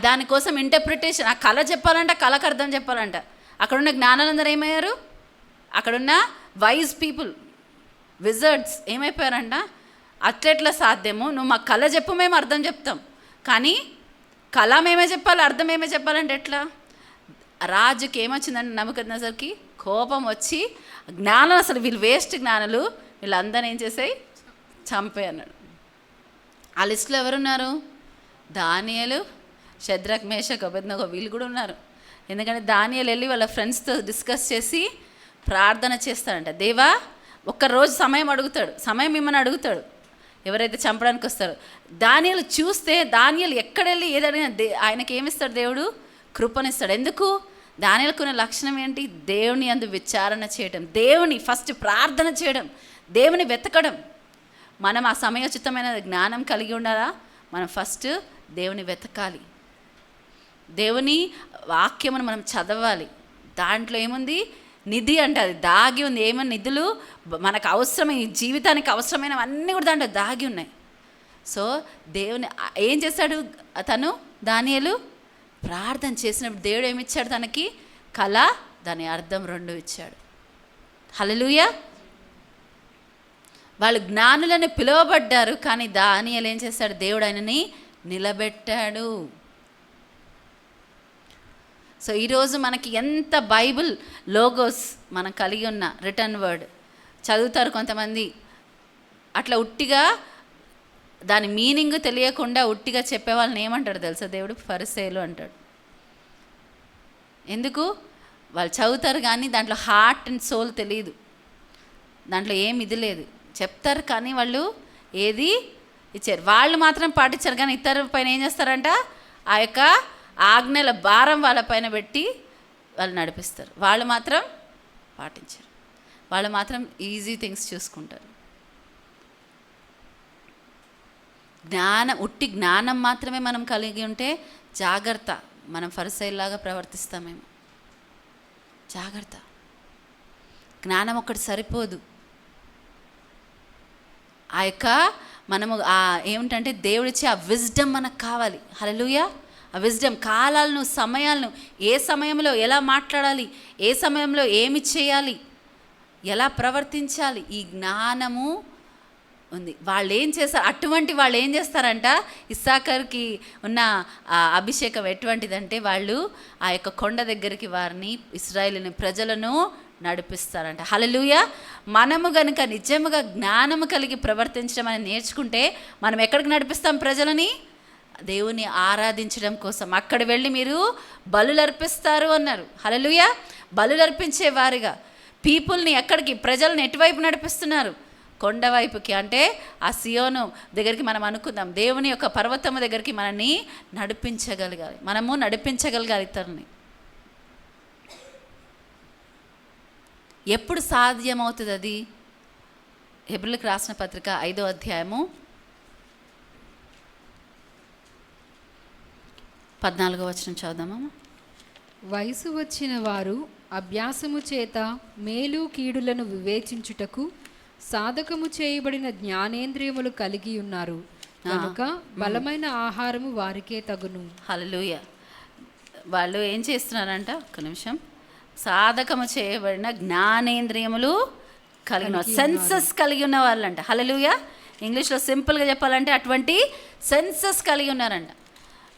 దానికోసం ఇంటర్ప్రిటేషన్, ఆ కళ చెప్పాలంట, కళకు అర్థం చెప్పాలంట. అక్కడున్న జ్ఞానులందరూ ఏమయ్యారు? అక్కడున్న వైజ్ పీపుల్, విజర్డ్స్ ఏమైపోయారంట, అట్లెట్లా సాధ్యము? నువ్వు మా కళ చెప్పు, మేము అర్థం చెప్తాం, కానీ కళ మేమే చెప్పాలి, అర్థం మేమే చెప్పాలంటే ఎట్లా? రాజుకి ఏమొచ్చిందంటే, నెబుకద్నెజర్కి కోపం వచ్చి, జ్ఞానం అసలు వీళ్ళు వేస్ట్ జ్ఞానులు, వీళ్ళందరూ ఏం చేసాయి? చంపే అన్నాడు. ఆ లిస్టులో ఎవరున్నారు? దానియేలు, షద్రక్, మేషక్, అబేద్నెగో, వీళ్ళు కూడా ఉన్నారు. ఎందుకంటే దానియేలు వెళ్ళి వాళ్ళ ఫ్రెండ్స్తో డిస్కస్ చేసి ప్రార్థన చేస్తాడంట. దేవా, ఒక్కరోజు సమయం అడుగుతాడు, సమయం ఇమ్మని అడుగుతాడు ఎవరైతే చంపడానికి వస్తారో. దానియేలు చూస్తే, దానియేలు ఎక్కడెళ్ళి ఏదడిగినా ఆయనకి ఏమిస్తాడు? దేవుడు కృపనిస్తాడు. ఎందుకు? దానియేలుకున్న లక్షణం ఏంటి? దేవుని యందు విచారణ చేయడం, దేవుని ఫస్ట్ ప్రార్థన చేయడం, దేవుని వెతకడం. మనం ఆ సమయోచితమైన జ్ఞానం కలిగి ఉండాలా? మనం ఫస్ట్ దేవుని వెతకాలి, దేవుని వాక్యమును మనం చదవాలి. దాంట్లో ఏముంది? నిధి అంటే అది దాగి ఉంది. ఏమన్నా నిధులు మనకు అవసరమైన, ఈ జీవితానికి అవసరమైనవన్నీ కూడా దాంట్లో దాగి ఉన్నాయి. సో దేవుని ఏం చేశాడు తను? దానియేలు ప్రార్థన చేసినప్పుడు దేవుడు ఏమిచ్చాడు తనకి? కళ, దాని అర్థం 2 ఇచ్చాడు. హల్లెలూయా. వాళ్ళు జ్ఞానులని పిలువబడ్డారు, కానీ దానియేలు ఏం చేశాడు? దేవుడు ఆయనని నిలబెట్టాడు. సో ఈరోజు మనకి ఎంత బైబిల్ లోగోస్ మనం కలిగి ఉన్న రిటర్న్ వర్డ్ చదువుతారు కొంతమంది, అట్లా ఉట్టిగా దాని మీనింగ్ తెలియకుండా ఉట్టిగా చెప్పే వాళ్ళని ఏమంటాడు తెలుసా దేవుడు? ఫరిసేయులు అంటాడు. ఎందుకు? వాళ్ళు చదువుతారు కానీ దాంట్లో హార్ట్ అండ్ సోల్ తెలియదు, దాంట్లో ఏమి ఇది లేదు. చెప్తారు కానీ వాళ్ళు ఏది ఇచ్చారు, వాళ్ళు మాత్రం పాటించారు, కానీ ఇతరుల పైన ఏం చేస్తారంట? ఆ యొక్క ఆజ్ఞల భారం వాళ్ళ పైన పెట్టి వాళ్ళు నడిపిస్తారు. వాళ్ళు మాత్రం పాటించరు. వాళ్ళు మాత్రం ఈజీ థింగ్స్ చూసుకుంటారు. ఉట్టి జ్ఞానం మాత్రమే మనం కలిగి ఉంటే జాగ్రత్త, మనం ఫరిసయ్యలాగా ప్రవర్తిస్తామేమో. జాగ్రత్త. జ్ఞానం ఒక్కటి సరిపోదు. ఆ యొక్క మనము ఏమిటంటే దేవుడిచ్చే ఆ విజ్డమ్ మనకు కావాలి. హల్లెలూయా. ఆ విజ్డమ్, కాలాలను, సమయాలను, ఏ సమయంలో ఎలా మాట్లాడాలి, ఏ సమయంలో ఏమి చేయాలి, ఎలా ప్రవర్తించాలి, ఈ జ్ఞానము ఉంది. వాళ్ళు ఏం చేస్తారు, అటువంటి వాళ్ళు ఏం చేస్తారంట, ఇస్సాకర్కి ఉన్న అభిషేకం ఎటువంటిదంటే వాళ్ళు ఆ యొక్క కొండ దగ్గరికి వారిని, ఇశ్రాయేలు ప్రజలను నడిపిస్తారంట. హల్లెలూయా. మనము గనుక నిజముగా జ్ఞానము కలిగి ప్రవర్తించడం అని నేర్చుకుంటే మనం ఎక్కడికి నడిపిస్తాం ప్రజలని? దేవుని ఆరాధించడం కోసం. అక్కడ వెళ్ళి మీరు బలులు అర్పిస్తారు అన్నారు. హల్లెలూయా. బలులు అర్పించే వారిగా పీపుల్ని ఎక్కడికి, ప్రజల్ని ఎటువైపు నడిపిస్తున్నారు? కొండ వైపుకి. అంటే ఆ సియోను దగ్గరికి మనం అనుకుందాం, దేవుని యొక్క పర్వతము దగ్గరికి మనల్ని నడిపించగలగాలి. మనము నడిపించగలగాలి ఇతరుని. ఎప్పుడు సాధ్యమవుతుంది అది? హెబ్రీయులకు రాసిన పత్రిక 5వ అధ్యాయము 14వ వచనం చదువుదామా. వయసు వచ్చిన వారు అభ్యాసము చేత మేలు కీడులను వివేచించుటకు సాధకము చేయబడిన జ్ఞానేంద్రియములు కలిగి ఉన్నారు కనుక బలమైన ఆహారము వారికే తగును. హల్లెలూయా. వాళ్ళు ఏం చేస్తున్నారంట, ఒక్క నిమిషం, సాధకము చేయబడిన జ్ఞానేంద్రియములు కలిగిన, సెన్సెస్ కలిగి ఉన్న వాళ్ళంట. హల్లెలూయా. ఇంగ్లీష్లో సింపుల్గా చెప్పాలంటే అటువంటి సెన్సెస్ కలిగి ఉన్నారంట.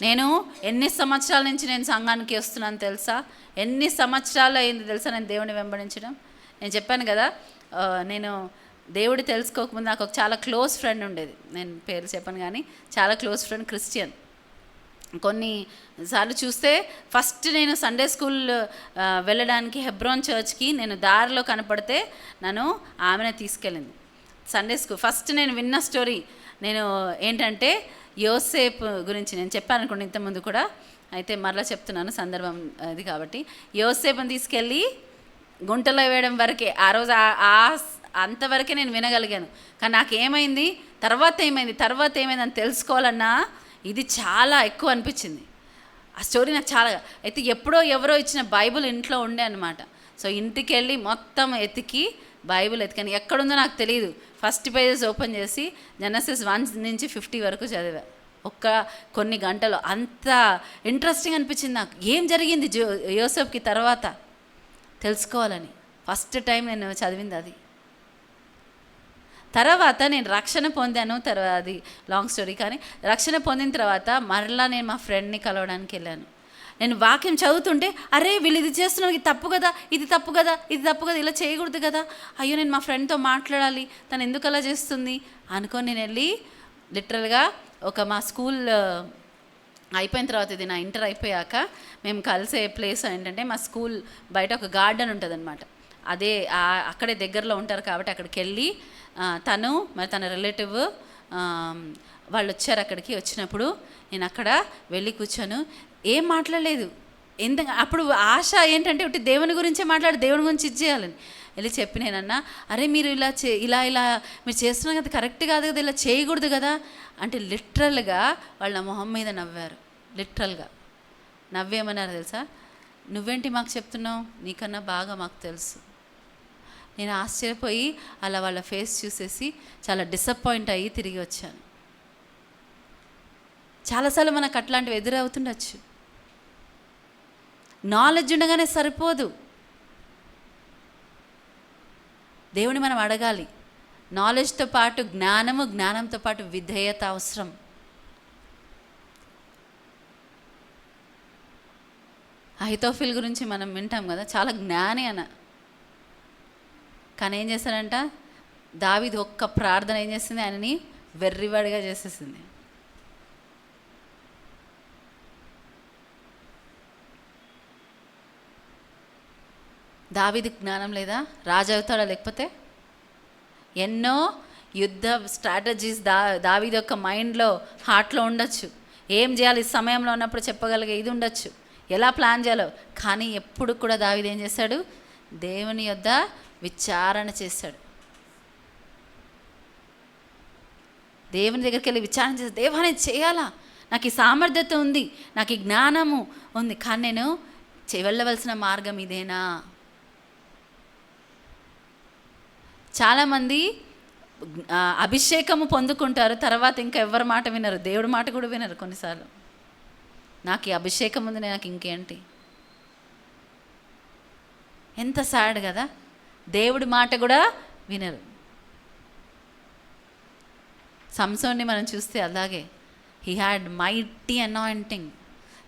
నేను ఎన్ని సంవత్సరాల నుంచి నేను సంఘానికి వస్తున్నాను తెలుసా? ఎన్ని సంవత్సరాలు అయింది తెలుసా నేను దేవుని వెంబడించడం? నేను చెప్పాను కదా, నేను దేవుడు తెలుసుకోకముందు నాకు ఒక చాలా క్లోజ్ ఫ్రెండ్ ఉండేది. నేను పేరు చెప్పను కానీ చాలా క్లోజ్ ఫ్రెండ్, క్రిస్టియన్. కొన్నిసార్లు చూస్తే ఫస్ట్ నేను సండే స్కూల్ వెళ్ళడానికి హెబ్రోన్ చర్చ్కి నేను దారిలో కనపడితే నన్ను ఆమెనే తీసుకెళ్ళింది సండే స్కూల్. ఫస్ట్ నేను విన్న స్టోరీ నేను ఏంటంటే యోసేపు గురించి నేను చెప్పాను అనుకోండి ఇంతకుముందు కూడా, అయితే మరలా చెప్తున్నాను సందర్భం అది కాబట్టి. యోసేపుని తీసుకెళ్ళి గుంటలో వేయడం వరకే ఆ రోజు అంతవరకే నేను వినగలిగాను. కానీ నాకేమైంది, తర్వాత ఏమైంది అని తెలుసుకోవాలన్నా ఇది చాలా ఎక్కువ అనిపించింది. ఆ స్టోరీ నాకు చాలా. అయితే ఎప్పుడో ఎవరో ఇచ్చిన బైబిల్ ఇంట్లో ఉండే అనమాట. సో ఇంటికి వెళ్ళి మొత్తం బైబిల్ ఎతికాను, ఎక్కడుందో నాకు తెలియదు. ఫస్ట్ పేజెస్ ఓపెన్ చేసి జెనసిస్ 1 నుంచి 50 వరకు చదివా కొన్ని గంటలు. అంత ఇంట్రెస్టింగ్ అనిపించింది నాకు. ఏం జరిగింది యోసేపుకి తర్వాత తెలుసుకోవాలని ఫస్ట్ టైం నేను చదివింది అది. తర్వాత నేను రక్షణ పొందాను. తర్వాత అది లాంగ్ స్టోరీ, కానీ రక్షణ పొందిన తర్వాత మరలా నేను మా ఫ్రెండ్ని కలవడానికి వెళ్ళాను. నేను వాక్యం చదువుతుంటే, అరే వీళ్ళు ఇది చేస్తున్నారు, ఇది తప్పు కదా, ఇది తప్పు కదా, ఇది తప్పు కదా, ఇలా చేయకూడదు కదా, అయ్యో నేను మా ఫ్రెండ్తో మాట్లాడాలి, తను ఎందుకు అలా చేస్తుంది అనుకొని నేను వెళ్ళి లిటరల్గా మా స్కూల్ అయిపోయిన తర్వాత, ఇది నా ఇంటర్ అయిపోయాక మేము కలిసే ప్లేస్ ఏంటంటే మా స్కూల్ బయట ఒక గార్డెన్ ఉంటుంది అనమాట. అదే అక్కడే దగ్గరలో ఉంటారు కాబట్టి అక్కడికి వెళ్ళి తను మరి తన రిలేటివ్ వాళ్ళు వచ్చారు. అక్కడికి వచ్చినప్పుడు నేను అక్కడ వెళ్ళి కూర్చొని ఏం మాట్లాడలేదు. అప్పుడు ఆశ ఏంటంటే ఒకటి దేవుని గురించే మాట్లాడి దేవుని గురించి ఇచ్చేయాలని వెళ్ళి చెప్పి నేనన్నా, అరే మీరు ఇలా మీరు చేస్తున్నారు కదా, కరెక్ట్ కాదు కదా, ఇలా చేయకూడదు కదా అంటే లిటరల్గా వాళ్ళ మొహం మీద నవ్వారు. లిటరల్గా నవ్వేమన్నారు తెలుసా? నువ్వేంటి మాకు చెప్తున్నావు, నీకన్నా బాగా మాకు తెలుసు. నేను ఆశ్చర్యపోయి అలా వాళ్ళ ఫేస్ చూసేసి చాలా డిసప్పాయింట్ అయ్యి తిరిగి వచ్చాను. చాలాసార్లు మనకు అట్లాంటివి ఎదురవుతుండొచ్చు. నాలెడ్జ్ ఉండగానే సరిపోదు, దేవుని మనం అడగాలి. నాలెడ్జ్తో పాటు జ్ఞానము, జ్ఞానంతో పాటు విధేయత అవసరం. అహితోఫిల్ గురించి మనం వింటాం కదా, చాలా జ్ఞాని అన్న. కానీ ఏం చేశాడంట, దావీదు ఒక్క ప్రార్థన ఏం చేసింది, ఆయనని వెర్రివాడిగా చేసేసింది. దావీదు జ్ఞానం లేదా? రాజు అవుతాడా? లేకపోతే ఎన్నో యుద్ధ స్ట్రాటజీస్ దావీదు యొక్క మైండ్లో, హార్ట్లో ఉండొచ్చు. ఏం చేయాలి ఈ సమయంలో ఉన్నప్పుడు చెప్పగలిగే ఇది ఉండొచ్చు. ఎలా ప్లాన్ చేయాలో. కానీ ఎప్పుడు కూడా దావీదు ఏం చేశాడు? దేవుని యొద్ద విచారణ చేశాడు. దేవుని దగ్గరికి వెళ్ళి విచారణ చేసి, దేవా నేను చేయాలా, నాకు ఈ సామర్థ్యత ఉంది, నాకు ఈ జ్ఞానము ఉంది, కానీ నేను వెళ్ళవలసిన మార్గం ఇదేనా? చాలామంది అభిషేకము పొందుకుంటారు, తర్వాత ఇంకా ఎవరి మాట వినరు, దేవుడి మాట కూడా వినరు. కొన్నిసార్లు నాకు ఈ అభిషేకం ఉంది, నాకు ఇంకేంటి. ఎంత సాడ్ కదా, దేవుడి మాట కూడా వినరు. సంసోన్ని మనం చూస్తే అలాగే, హీ హ్యాడ్ మైటీ అనాయింటింగ్.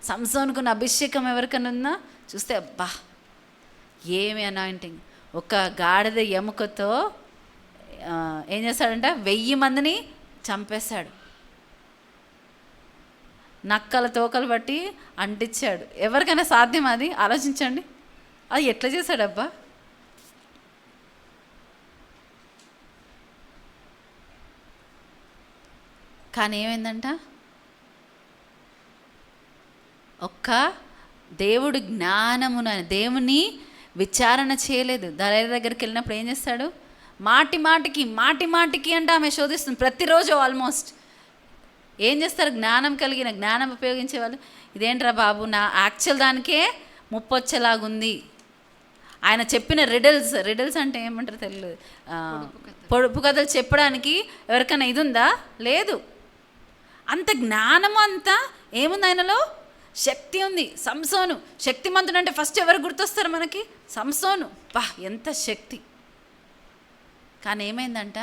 సంసోన్కున్న అభిషేకం ఎవరికైనా ఉందా చూస్తే, అబ్బా ఏమి అనాయింటింగ్. ఒక గాడిద ఎముకతో ఏం చేస్తాడంట, 1000 మందిని చంపేశాడు. నక్కల తోకలు బట్టి అంటించాడు. ఎవరికైనా సాధ్యం అది? ఆలోచించండి, అది ఎట్లా చేశాడబ్బా. కానీ ఏమైందంట, ఒక్క దేవుడు జ్ఞానమున దేవుని విచారణ చేయలేదు. దళారి దగ్గరికి వెళ్ళినప్పుడు ఏం చేస్తాడు, మాటి మాటికి అంటే ఆమె శోధిస్తుంది ప్రతిరోజు. ఆల్మోస్ట్ ఏం చేస్తారు, జ్ఞానం ఉపయోగించే వాళ్ళు, ఇదేంట్రా బాబు, నా యాక్చువల్ దానికే ముప్పొచ్చేలాగుంది. ఆయన చెప్పిన రిడల్స్ అంటే ఏమంటారు తెలియదు, పొడుపు కథలు చెప్పడానికి ఎవరికైనా ఇది ఉందా? లేదు. అంత జ్ఞానము అంతా ఏముంది ఆయనలో, శక్తి ఉంది. సంసోను శక్తిమంతుడు అంటే ఫస్ట్ ఎవరు గుర్తొస్తారు మనకి? సంసోను. బా ఎంత శక్తి. కానీ ఏమైందంట,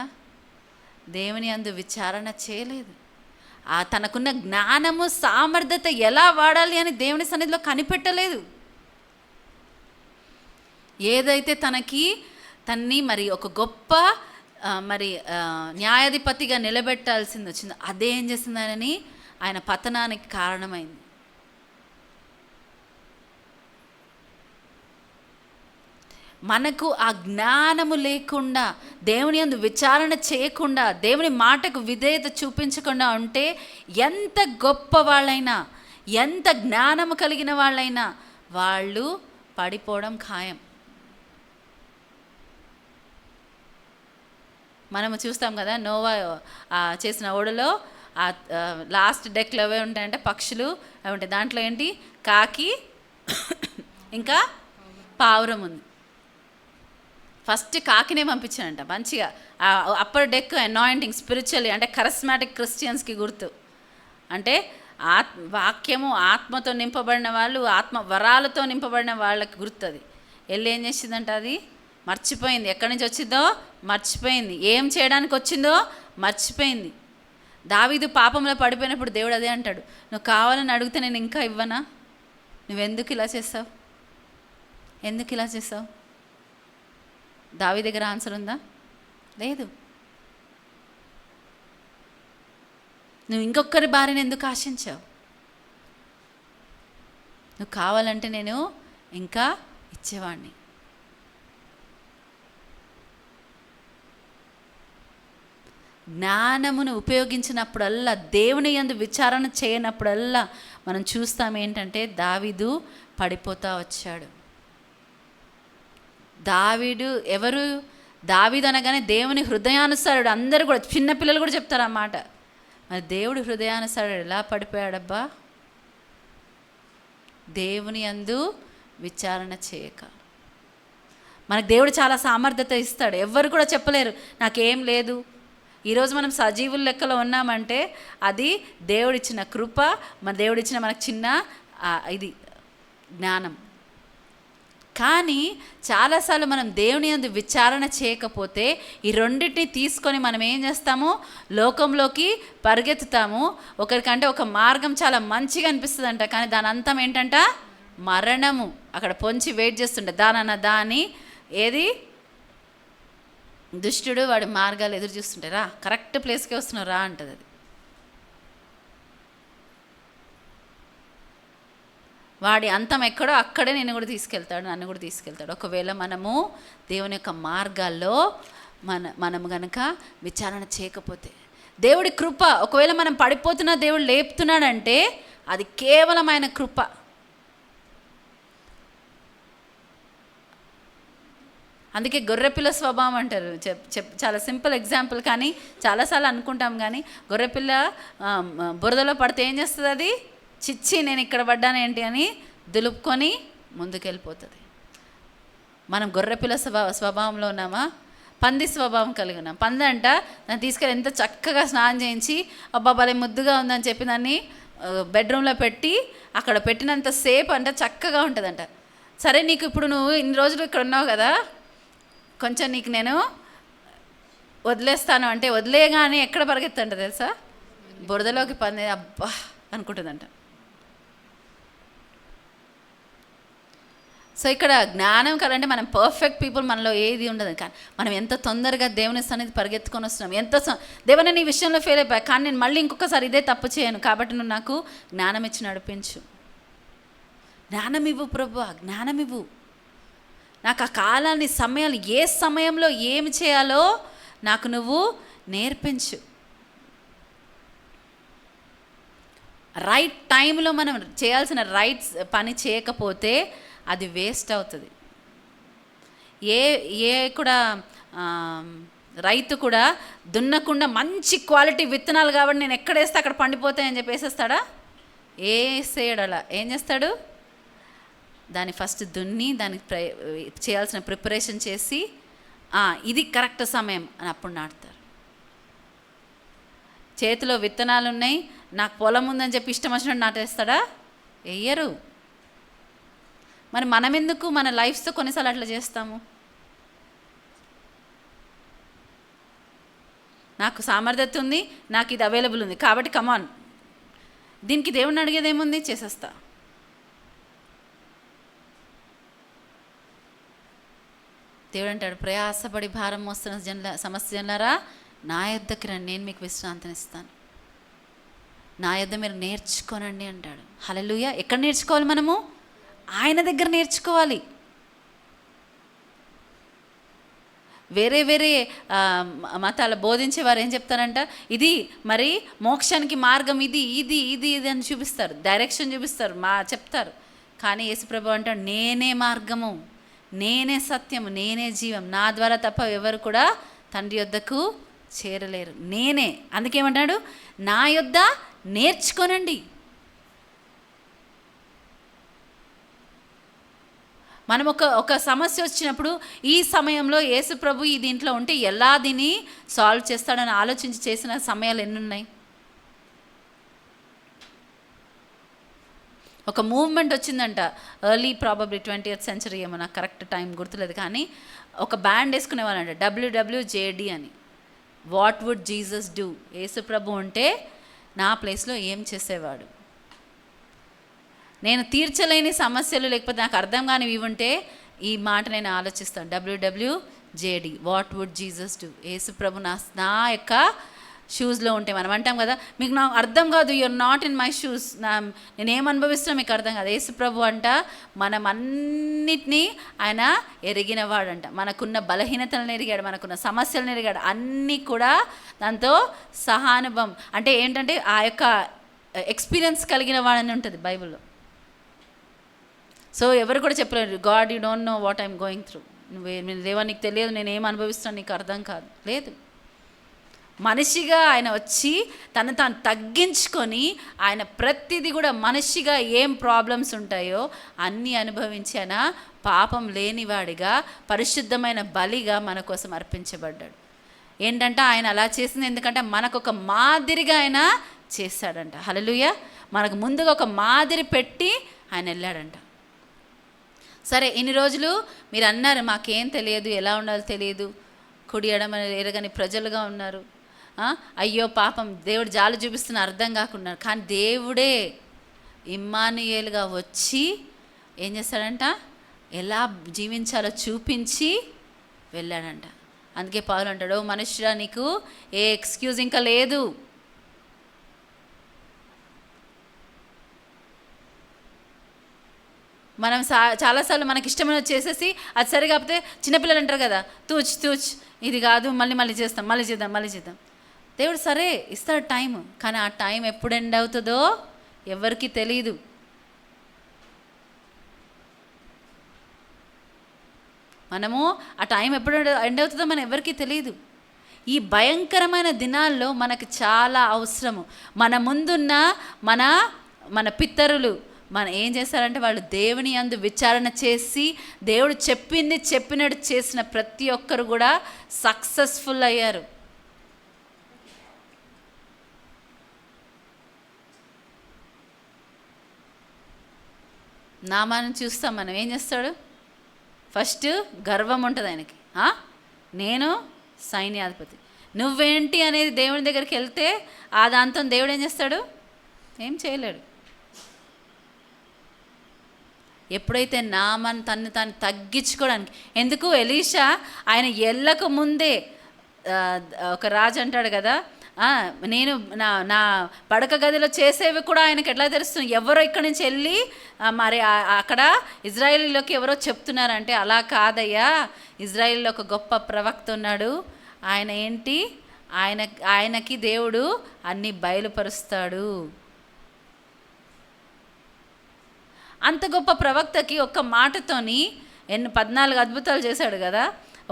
దేవుని అందు విచారణ చేయలేదు. తనకున్న జ్ఞానము సామర్థ్యత ఎలా వాడాలి అని దేవుని సన్నిధిలో కనిపెట్టలేదు. ఏదైతే తన్ని మరి ఒక గొప్ప న్యాయాధిపతిగా నిలబెట్టాల్సింది వచ్చింది, అదే ఏం చేసింది ఆయనని, ఆయన పతనానికి కారణమైంది. మనకు ఆ జ్ఞానము లేకుండా, దేవుని యందు విచారణ చేయకుండా, దేవుని మాటకు విధేయత చూపించకుండా ఉంటే ఎంత గొప్ప వాళ్ళైనా, ఎంత జ్ఞానము కలిగిన వాళ్ళైనా వాళ్ళు పడిపోవడం ఖాయం. మనము చూస్తాం కదా, నోవా చేసిన ఓడలో లాస్ట్ డెక్లో అవే ఉంటాయంటే పక్షులు అవి ఉంటాయి. దాంట్లో ఏంటి, కాకి ఇంకా పావురం ఉంది. ఫస్ట్ కాకినే పంపించానంట మంచిగా. అప్పర్ డెక్ అనాయింటింగ్ స్పిరిచువల్లీ అంటే కరిస్మాటిక్ క్రిస్టియన్స్కి గుర్తు. అంటే వాక్యము ఆత్మతో నింపబడిన వాళ్ళు, ఆత్మ వరాలతో నింపబడిన వాళ్ళకి గుర్తు. అది వెళ్ళి ఏం చేసిందంట, అది మర్చిపోయింది. ఎక్కడి నుంచి వచ్చిందో మర్చిపోయింది, ఏం చేయడానికి వచ్చిందో మర్చిపోయింది. దావీదు పాపంలో పడిపోయినప్పుడు దేవుడు అదే అంటాడు, నువ్వు కావాలని అడిగితే నేను ఇంకా ఇవ్వనా? నువ్వెందుకు ఇలా చేస్తావు? ఎందుకు ఇలా చేస్తావు? దావీ దగ్గర ఆన్సర్ ఉందా? లేదు. నువ్వు ఇంకొకరి భార్యను ఎందుకు ఆశించావు? నువ్వు కావాలంటే నేను ఇంకా ఇచ్చేవాడిని. జ్ఞానమును ఉపయోగించినప్పుడల్లా, దేవుని యందు విచారణ చేయనప్పుడల్లా మనం చూస్తాం ఏంటంటే దావీదు పడిపోతా వచ్చాడు. దావీదు అనగానే దేవుని హృదయానుసారుడు. అందరూ కూడా, చిన్నపిల్లలు కూడా చెప్తారు అన్నమాట. మరి దేవుడు హృదయానుసారుడు ఎలా పడిపోయాడబ్బా? దేవుని యందు విచారణ చేయక. మనకు దేవుడు చాలా సామర్థ్యత ఇస్తాడు, ఎవ్వరు కూడా చెప్పలేరు నాకేం లేదు. ఈరోజు మనం సజీవుల లెక్కలో ఉన్నామంటే అది దేవుడిచ్చిన కృప, మన దేవుడిచ్చిన మనకు చిన్న ఇది జ్ఞానం. కానీ చాలాసార్లు మనం దేవుని యందు విచారణ చేయకపోతే ఈ రెండింటిని తీసుకొని మనం ఏం చేస్తాము, లోకంలోకి పరిగెత్తుతాము. ఒకరికంటే ఒక మార్గం చాలా మంచిగా అనిపిస్తుందంట, కానీ దాని అంతం ఏంటంట, మరణము. అక్కడ పొంచి వెయిట్ చేస్తుంటే దానన్న దాని ఏది, దుష్టుడు వాడి మార్గాలు ఎదురు చూస్తుంటే, రా కరెక్ట్ ప్లేస్కే వస్తున్నావు రా అంటది అది. వాడి అంతం ఎక్కడో అక్కడే నన్ను కూడా తీసుకెళ్తాడు. ఒకవేళ మనము దేవుని యొక్క మార్గాల్లో మనము గనక విచారణ చేయకపోతే, దేవుడి కృప, ఒకవేళ మనం పడిపోతున్నా దేవుడు లేపుతున్నాడంటే అది కేవలం ఆయన కృప. అందుకే గొర్రెపిల్ల స్వభావం అంటారు. చాలా సింపుల్ ఎగ్జాంపుల్, కానీ చాలాసార్లు అనుకుంటాం. కానీ గొర్రెపిల్ల బురదలో పడితే ఏం చేస్తుంది? అది చిచ్చి నేను ఇక్కడ పడ్డాను ఏంటి అని దులుపుకొని ముందుకెళ్ళిపోతుంది. మనం గొర్రెపిల్ల స్వభావంలో ఉన్నామా? పంది స్వభావం కలిగి ఉన్నాం. పంది అంట దాన్ని తీసుకెళ్ళి ఎంత చక్కగా స్నానం చేయించి అబ్బా భలే ముద్దుగా ఉందని చెప్పి దాన్ని బెడ్రూమ్లో పెట్టి అక్కడ పెట్టినంత సేపు అంట చక్కగా ఉంటుందంట. సరే నీకు ఇప్పుడు నువ్వు ఇన్ని రోజులు ఇక్కడ ఉన్నావు కదా, కొంచెం నీకు నేను వదిలేస్తాను అంటే వదిలేయగానే ఎక్కడ పరిగెత్తంట తెలుసా? బురదలోకి పంది అబ్బా అనుకుంటుందంట. సో ఇక్కడ జ్ఞానం కలంటే మనం పర్ఫెక్ట్ పీపుల్, మనలో ఏది ఉండదు. కానీ మనం ఎంత తొందరగా దేవుని సన్నిధి పరిగెత్తుకొని వస్తున్నాం. దేవుని నీ విషయంలో ఫెయిల్ అయిపోయా, కానీ నేను మళ్ళీ ఇంకొకసారి ఇదే తప్పు చేయను, కాబట్టి నువ్వు నాకు జ్ఞానం ఇచ్చి నడిపించు. జ్ఞానం ఇవ్వు ప్రభు, జ్ఞానం ఇవ్వు నాకు. ఆ కాలాన్ని సమయాలు ఏ సమయంలో ఏమి చేయాలో నాకు నువ్వు నేర్పించు. రైట్ టైంలో మనం చేయాల్సిన పని చేయకపోతే అది వేస్ట్ అవుతుంది. ఏ కూడా రైతు కూడా దున్నకుండా మంచి క్వాలిటీ విత్తనాలు కాబట్టి నేను ఎక్కడేస్తే అక్కడ పండిపోతాయని చెప్పి వేసేస్తాడా? వేసేయడు. అలా ఏం చేస్తాడు? దాన్ని ఫస్ట్ దున్ని దానికి చేయాల్సిన ప్రిపరేషన్ చేసి ఇది కరెక్ట్ సమయం అని అప్పుడు నాటుతారు. చేతిలో విత్తనాలు ఉన్నాయి, నాకు పొలం ఉందని చెప్పి ఇష్టం వచ్చినట్టు నాటేస్తాడా? వేయరు. మరి మనం ఎందుకు మన లైఫ్స్తో కొన్నిసార్లు అట్లా చేస్తాము? నాకు సామర్థ్యత ఉంది, నాకు ఇది అవైలబుల్ ఉంది కాబట్టి కమాన్, దీనికి దేవుడిని అడిగేది ఏముంది, చేసేస్తా. దేవుడు అంటాడు, ప్రయాసపడి భారం మోస్తున్న సమస్య జనులారా నా యొద్దకు రండి, నేను మీకు విశ్రాంతినిస్తాను. నా యొద్ద మీరు నేర్చుకోనండి అంటాడు. హల్లెలూయా. ఎక్కడ నేర్చుకోవాలి మనము? ఆయన దగ్గర నేర్చుకోవాలి. వేరే మతాలు బోధించేవారు ఏం చెప్తారంట, ఇది మరి మోక్షానికి మార్గం ఇది ఇది ఇది ఇది అని చూపిస్తారు, డైరెక్షన్ చూపిస్తారు, చెప్తారు. కానీ యేసుప్రభు అంటాడు, నేనే మార్గము, నేనే సత్యము, నేనే జీవం, నా ద్వారా తప్ప ఎవరు కూడా తండ్రి యొద్దకు చేరలేరు, నేనే. అందుకేమంటాడు, నా యొద్ద నేర్చుకోనండి. మనం ఒక సమస్య వచ్చినప్పుడు ఈ సమయంలో యేసు ప్రభు ఈ దీంట్లో ఉంటే ఎలా దీన్ని సాల్వ్ చేస్తాడని ఆలోచించి చేసిన సమయాలు ఎన్నున్నాయి? ఒక మూవ్మెంట్ వచ్చిందంట, ఎర్లీ ప్రాబబ్లీ 20th century ఏమో, నాకు కరెక్ట్ టైం గుర్తులేదు, కానీ ఒక బ్యాండ్ వేసుకునేవాళ్ళంట WWJD అని, వాట్ వుడ్ జీసస్ డూ. యేసు ప్రభు ఉంటే నా ప్లేస్లో ఏం చేసేవాడు? నేను తీర్చలేని సమస్యలు లేకపోతే నాకు అర్థం కానివి ఇవి ఉంటే ఈ మాట నేను ఆలోచిస్తాను, WWJD, what would Jesus do. యేసు ప్రభు నా యొక్క షూస్లో ఉంటే, మనం అంటాం కదా, మీకు నాకు అర్థం కాదు, you are not in my shoes, నేనేం అనుభవిస్తున్నా మీకు అర్థం కాదు. యేసు ప్రభు అంట మనం అన్నిటినీ ఆయన ఎరిగినవాడంట, మనకున్న బలహీనతలను ఎరిగాడు, మనకున్న సమస్యలను ఎరిగాడు, అన్నీ కూడా దాంతో సహానుభవం అంటే ఏంటంటే ఆ యొక్క ఎక్స్పీరియన్స్ కలిగిన వాడని ఉంటుంది బైబిల్లో. సో ఎవరు కూడా చెప్పలేరు, God you don't know what I'm going through, దేవా నీకు తెలియదు నేను ఏం అనుభవిస్తున్నాను, నీకు అర్థం కాదు. లేదు, మనిషిగా ఆయన వచ్చి తను తాను తగ్గించుకొని ఆయన ప్రతిదీ కూడా మనిషిగా ఏం ప్రాబ్లమ్స్ ఉంటాయో అన్నీ అనుభవించి ఆయన పాపం లేనివాడిగా పరిశుద్ధమైన బలిగా మన కోసం అర్పించబడ్డాడు. ఏంటంటే ఆయన అలా చేసింది ఎందుకంటే మనకు ఒక మాదిరిగా ఆయన చేశాడంట. హల్లెలూయా. మనకు ముందుగా ఒక మాదిరి పెట్టి ఆయన వెళ్ళాడంట. సరే, ఇన్ని రోజులు మీరు అన్నారు మాకేం తెలియదు, ఎలా ఉండాలో తెలియదు, కుడి ఎడమ ఎరగని ప్రజలుగా ఉన్నారు, అయ్యో పాపం దేవుడు జాలి చూపిస్తున్న అర్థం కాకుండా. కానీ దేవుడే ఇమ్మానుయేలుగా వచ్చి ఏం చేస్తాడంట, ఎలా జీవించాలో చూపించి వెళ్ళాడంట. అందుకే పౌలు అంటాడు, మనుష్యుడా నీకు ఏ ఎక్స్క్యూజ్ ఇంకా లేదు. మనం చాలాసార్లు మనకి ఇష్టమైన చేసేసి అది సరి కాకపోతే చిన్నపిల్లలు అంటారు కదా, తూచ్ ఇది కాదు, మళ్ళీ చేస్తాం, మళ్ళీ చేద్దాం. దేవుడు సరే ఇస్తాడు టైం, కానీ ఆ టైం ఎప్పుడు ఎండ్ అవుతుందో ఎవరికి తెలియదు. మనము ఆ టైం ఎప్పుడు ఎండ్ అవుతుందో మనం ఎవరికీ తెలియదు. ఈ భయంకరమైన దినాల్లో మనకు చాలా అవసరము. మన ముందున్న మన పితరులు ఏం చేశారంటే వాళ్ళు దేవుని యందు విచారణ చేసి దేవుడు చెప్పినట్టు చేసిన ప్రతి ఒక్కరు కూడా సక్సెస్ఫుల్ అయ్యారు. నామాన్ని చూస్తాం మనం, ఏం చేస్తాడు? ఫస్ట్ గర్వం ఉంటుంది ఆయనకి, నేను సైన్యాధిపతి, నువ్వేంటి అనేది దేవుని దగ్గరికి వెళ్తే ఆ దాంతో దేవుడు ఏం చేస్తాడు? ఏం చేయలేడు. ఎప్పుడైతే నామాన్ని తను తగ్గించుకోవడానికి, ఎందుకు ఎలీషా ఆయన ఎల్లక ముందే ఒక రాజు అంటాడు కదా, నేను నా పడక గదిలో చేసేవి కూడా ఆయనకి ఎట్లా తెలుస్తుంది? ఎవరో ఇక్కడి నుంచి వెళ్ళి మరి అక్కడ ఇజ్రాయేలీలోకి ఎవరో చెప్తున్నారంటే, అలా కాదయ్యా, ఇజ్రాయేల్లో ఒక గొప్ప ప్రవక్త ఉన్నాడు, ఆయన ఏంటి, ఆయనకి దేవుడు అన్నీ బయలుపరుస్తాడు. అంత గొప్ప ప్రవక్తకి ఒక్క మాటతోని 14 అద్భుతాలు చేశాడు కదా,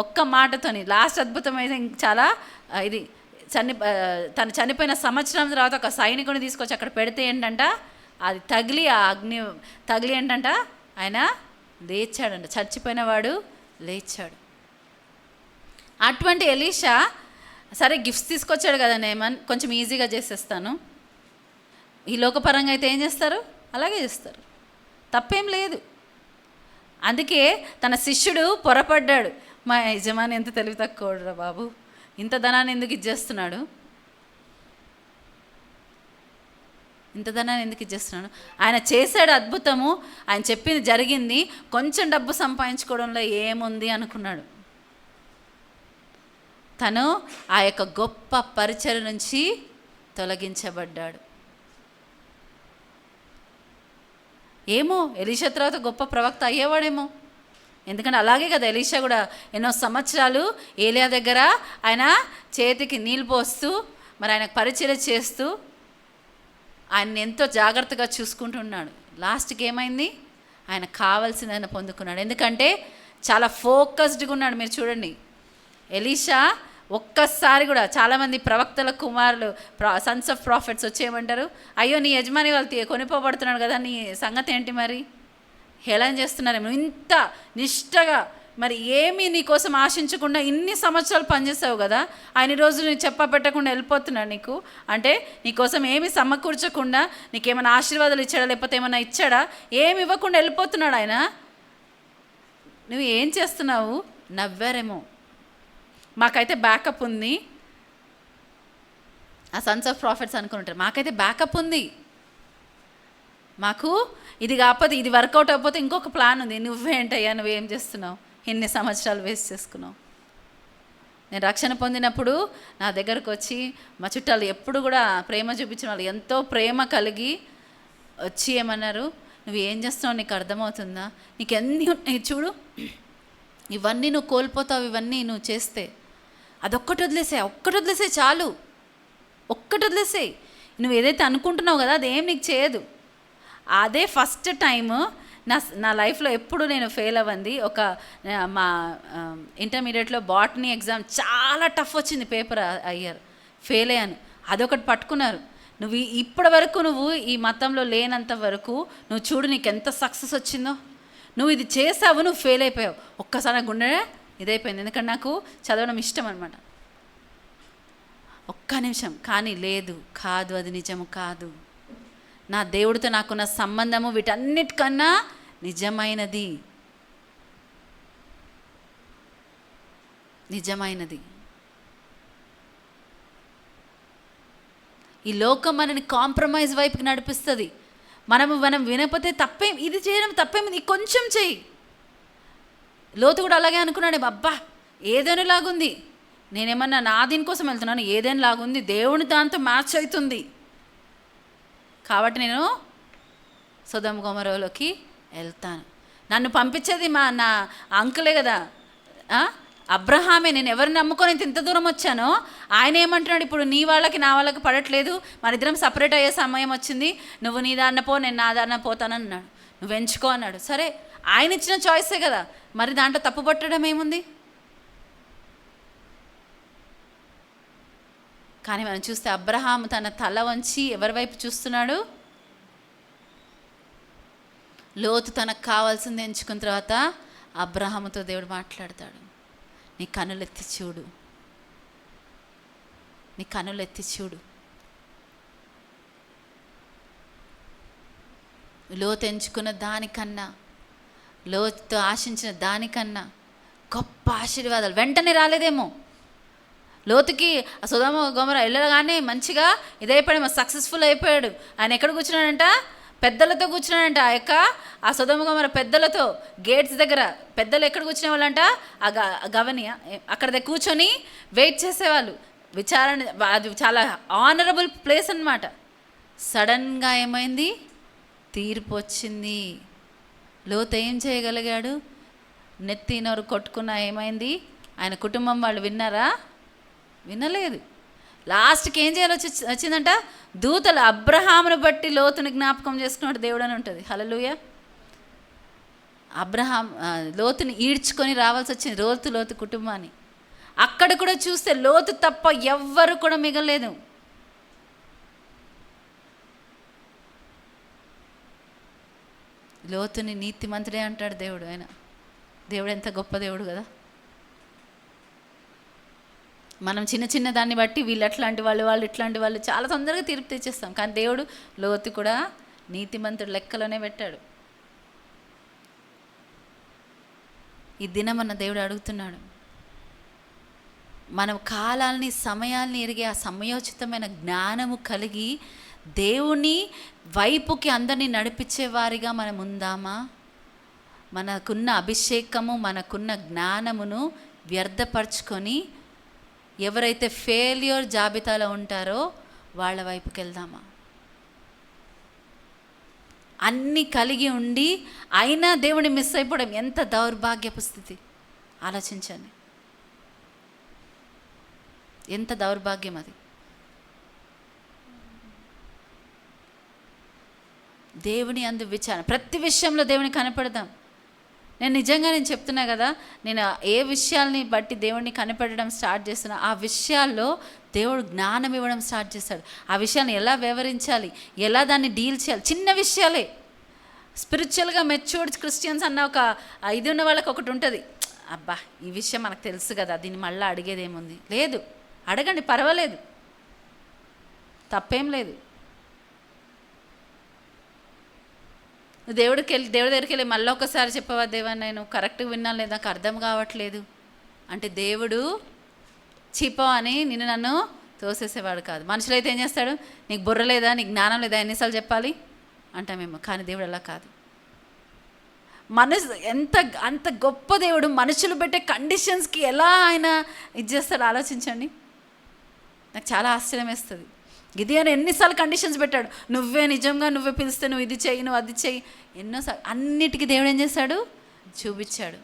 ఒక్క మాటతోని. లాస్ట్ అద్భుతం అయితే చాలా ఇది తను చనిపోయిన సంవత్సరం తర్వాత ఒక సైనికుని తీసుకొచ్చి అక్కడ పెడితే ఏంటంట, అది తగిలి ఆ అగ్ని తగిలి ఏంటంట ఆయన లేచాడంట, చచ్చిపోయిన వాడు లేచాడు. అటువంటి ఎలీషా సరే గిఫ్ట్స్ తీసుకొచ్చాడు కదా, నేను కొంచెం ఈజీగా చేసేస్తాను. ఈ లోకపరంగా అయితే ఏం చేస్తారు? అలాగే చేస్తారు, తప్పేం లేదు. అందుకే తన శిష్యుడు పొరపడ్డాడు, మా యజమాని ఎంత తెలివి తక్కువరా బాబు, ఇంత ధనాన్ని ఎందుకు ఇచ్చేస్తున్నాడు, ఆయన చేశాడు అద్భుతము, ఆయన చెప్పింది జరిగింది, కొంచెం డబ్బు సంపాదించుకోవడంలో ఏముంది అనుకున్నాడు. తను ఆ యొక్క గొప్ప పరిచర్య నుంచి తొలగించబడ్డాడు. ఏమో ఎలీషా తర్వాత గొప్ప ప్రవక్త అయ్యేవాడేమో, ఎందుకంటే అలాగే కదా ఎలీషా కూడా ఎన్నో సంవత్సరాలు ఏలియా దగ్గర ఆయన చేతికి నీళ్ళు పోస్తూ మరి ఆయనకు పరిచర్య చేస్తూ ఆయన్ని ఎంతో జాగ్రత్తగా చూసుకుంటున్నాడు. లాస్ట్కి ఏమైంది? ఆయన కావాల్సిందని పొందుకున్నాడు. ఎందుకంటే చాలా ఫోకస్డ్గా ఉన్నాడు. మీరు చూడండి, ఎలీషా ఒక్కసారి కూడా చాలామంది ప్రవక్తల కుమారులు సన్స్ ఆఫ్ ప్రాఫిట్స్ వచ్చేయమంటారు, అయ్యో నీ యజమాని వాళ్ళు కొనిపోబడుతున్నాడు కదా, నీ సంగతి ఏంటి, మరి హేళన చేస్తున్నారేమో, ఇంత నిష్టగా మరి ఏమీ నీకోసం ఆశించకుండా ఇన్ని సంవత్సరాలు పనిచేసావు కదా, ఆయన రోజులు నీకు పెట్టకుండా వెళ్ళిపోతున్నాడు నీకు అంటే, నీకోసం ఏమీ సమకూర్చకుండా నీకేమైనా ఆశీర్వాదాలు ఇచ్చాడా, లేకపోతే ఏమైనా ఇచ్చాడా, ఏమి ఇవ్వకుండా వెళ్ళిపోతున్నాడు ఆయన. నువ్వు ఏం చేస్తున్నావు? నవ్వారేమో. మాకైతే బ్యాకప్ ఉంది, ఆ సన్స్ ఆఫ్ ప్రాఫిట్స్ అనుకుంటారు, మాకైతే బ్యాకప్ ఉంది, మాకు ఇది కాకపోతే ఇది వర్కౌట్ అయిపోతే ఇంకొక ప్లాన్ ఉంది. నువ్వేంటయ్యా, నువ్వేం చేస్తున్నావు, ఎన్ని సంవత్సరాలు వేస్ట్ చేసుకున్నావు. నేను రక్షణ పొందినప్పుడు నా దగ్గరకు వచ్చి మా చుట్టాలు ఎప్పుడు కూడా ప్రేమ చూపించిన వాళ్ళు ఎంతో ప్రేమ కలిగి వచ్చి ఏమన్నారు, నువ్వు ఏం చేస్తున్నావు, నీకు అర్థమవుతుందా, నీకు ఎన్ని ఉన్నాయి చూడు, ఇవన్నీ నువ్వు కోల్పోతావు, ఇవన్నీ నువ్వు చేస్తే, అదొక్కటి వదిలేసే చాలు, ఒక్కటి వదిలేసే. నువ్వు ఏదైతే అనుకుంటున్నావు కదా అదేం నీకు చేయదు. అదే ఫస్ట్ టైము నా లైఫ్లో ఎప్పుడు నేను ఫెయిల్ అవ్వంది. మా ఇంటర్మీడియట్లో బాటనీ ఎగ్జామ్ చాలా టఫ్ వచ్చింది, పేపర్ అయ్యారు, ఫెయిల్ అయ్యాను. అదొకటి పట్టుకున్నారు, నువ్వు ఇప్పటి వరకు నువ్వు ఈ మతంలో లేనంత వరకు నువ్వు చూడు నీకు ఎంత సక్సెస్ వచ్చిందో, నువ్వు ఇది చేసావు, నువ్వు ఫెయిల్ అయిపోయావు. ఒక్కసారి నా గుండె ఇదైపోయింది, ఎందుకంటే నాకు చదవడం ఇష్టం అనమాట. ఒక్క నిమిషం, కానీ లేదు, కాదు, అది నిజము కాదు. నా దేవుడితో నాకున్న సంబంధము వీటన్నిటికన్నా నిజమైనది. ఈ లోకం మనని కాంప్రమైజ్ వైపుకి నడిపిస్తుంది. మనం వినకపోతే తప్పేం, ఇది చేయడం తప్పేమి, కొంచెం చెయ్యి. లోతు కూడా అలాగే అనుకున్నాడు, అబ్బా ఏదైనా లాగుంది, నేనేమన్నా నా దీనికోసం వెళ్తున్నాను, ఏదైనా లాగుంది, దేవుని దాంతో మ్యాచ్ అవుతుంది కాబట్టి నేను సొదొమ గొమొర్రాలోకి వెళ్తాను. నన్ను పంపించేది నా అంకులే కదా, అబ్రహామే. నేను ఎవరిని నమ్ముకొని ఇంత దూరం వచ్చానో ఆయన ఏమంటున్నాడు, ఇప్పుడు నీ వాళ్ళకి నా వాళ్ళకి పడట్లేదు, మన ఇద్దరం సపరేట్ అయ్యే సమయం వచ్చింది, నువ్వు నీ దారిన పో, నేను నా దారిన పోతానన్నాడు, నువ్వు ఎంచుకో అన్నాడు. సరే ఆయన ఇచ్చిన చాయిసే కదా, మరి దాంట్లో తప్పు పట్టడం ఏముంది? కానీ మనం చూస్తే అబ్రహాం తన తల వంచి ఎవరి వైపు చూస్తున్నాడు? లోతు తనకు కావాల్సింది ఎంచుకున్న తర్వాత అబ్రహాముతో దేవుడు మాట్లాడతాడు, నీ కన్నులెత్తి చూడు, నీ కన్నులెత్తి చూడు. లోతు ఎంచుకున్న దానికన్నా, లోతుతో ఆశించిన దానికన్నా గొప్ప ఆశీర్వాదాలు వెంటనే రాలేదేమో. లోతుకి ఆ సొదొమ గొమొర్రా వెళ్ళగానే మంచిగా ఇదైపోయాడు, సక్సెస్ఫుల్ అయిపోయాడు. ఆయన ఎక్కడ కూర్చున్నాడంట? పెద్దలతో కూర్చున్నాడంట. ఆ సొదొమ గొమొర్రా పెద్దలతో గేట్స్ దగ్గర. పెద్దలు ఎక్కడ కూర్చునే వాళ్ళంట? ఆ గవని అక్కడ కూర్చొని వెయిట్ చేసేవాళ్ళు. విచారణ, అది చాలా ఆనరబుల్ ప్లేస్ అన్నమాట. సడన్గా ఏమైంది? తీర్పు వచ్చింది. లోతు ఏం చేయగలిగాడు? నెత్తి నోరు కొట్టుకున్నా ఏమైంది? ఆయన కుటుంబం వాళ్ళు విన్నారా? వినలేదు. లాస్ట్కి ఏం చేయాలి వచ్చిందంట? దూతలు అబ్రహామును బట్టి లోతుని జ్ఞాపకం చేసుకున్నాడు దేవుడు అని ఉంటుంది. హల్లెలూయా. లోతుని ఈడ్చుకొని రావాల్సి వచ్చింది, లోతు కుటుంబాన్ని. అక్కడ కూడా చూస్తే లోతు తప్ప ఎవ్వరు కూడా మిగలేదు. లోతుని నీతిమంతుడే అంటాడు దేవుడు. దేవుడు ఎంత గొప్ప దేవుడు కదా. మనం చిన్న చిన్న దాన్ని బట్టి వీళ్ళు అట్లాంటి వాళ్ళు ఇట్లాంటి వాళ్ళు చాలా తొందరగా తీర్పు తెచ్చేస్తాం. కానీ దేవుడు లోతు కూడా నీతిమంతుడు లెక్కలోనే పెట్టాడు. ఈ దినం దేవుడు అడుగుతున్నాడు, మనం కాలాల్ని సమయాల్ని ఎరిగి ఆ సమయోచితమైన జ్ఞానము కలిగి దేవుని వైపుకి అందరినీ నడిపించే వారిగా మనం ఉందామా? మనకున్న అభిషేకము, మనకున్న జ్ఞానమును వ్యర్థపరచుకొని ఎవరైతే ఫెయిల్యూర్ జాబితాలో ఉంటారో వాళ్ళ వైపుకి వెళ్దామా? అన్నీ కలిగి ఉండి అయినా దేవుని మిస్ అయిపోవడం ఎంత దౌర్భాగ్యపు స్థితి. ఆలోచించండి, ఎంత దౌర్భాగ్యం అది. దేవుని అందు విచారణ, ప్రతి విషయంలో దేవుని కనపడదాం. నేను చెప్తున్నా కదా, నేను ఏ విషయాల్ని బట్టి దేవుడిని కనపడడం స్టార్ట్ చేస్తున్నా ఆ విషయాల్లో దేవుడు జ్ఞానం ఇవ్వడం స్టార్ట్ చేస్తాడు. ఆ విషయాన్ని ఎలా వివరించాలి, ఎలా దాన్ని డీల్ చేయాలి, చిన్న విషయాలే. స్పిరిచువల్గా మెచ్యూర్డ్ క్రిస్టియన్స్ అన్న ఒక ఇది ఉన్న వాళ్ళకి ఒకటి ఉంటుంది, అబ్బా ఈ విషయం మనకు తెలుసు కదా, దీన్ని మళ్ళీ అడిగేదేముంది. లేదు, అడగండి, పర్వాలేదు, తప్పేం లేదు. దేవుడి దగ్గరికి వెళ్ళి మళ్ళీ ఒకసారి చెప్పవా దేవా, నేను కరెక్ట్గా విన్నాను లేదా, నాకు అర్థం కావట్లేదు అంటే దేవుడు చీపో అని నన్ను తోసేసేవాడు కాదు. మనుషులైతే ఏం చేస్తాడు? నీకు బుర్ర లేదా, నీకు జ్ఞానం లేదా, ఎన్నిసార్లు చెప్పాలి అంటామేమో. కానీ దేవుడు అలా కాదు. అంత గొప్ప దేవుడు మనుషులు పెట్టే కండిషన్స్కి ఎలా ఆయన ఇది చేస్తాడు ఆలోచించండి. నాకు చాలా ఆశ్చర్యం వేస్తుంది. గిదియోను ఎన్నిసార్లు కండిషన్స్ పెట్టాడు, నువ్వే పిలిస్తే నువ్వు ఇది చెయ్యి, నువ్వు అది చెయ్యి, ఎన్నోసార్లు. అన్నిటికీ దేవుడు ఏం చేశాడు? చూపించాడు,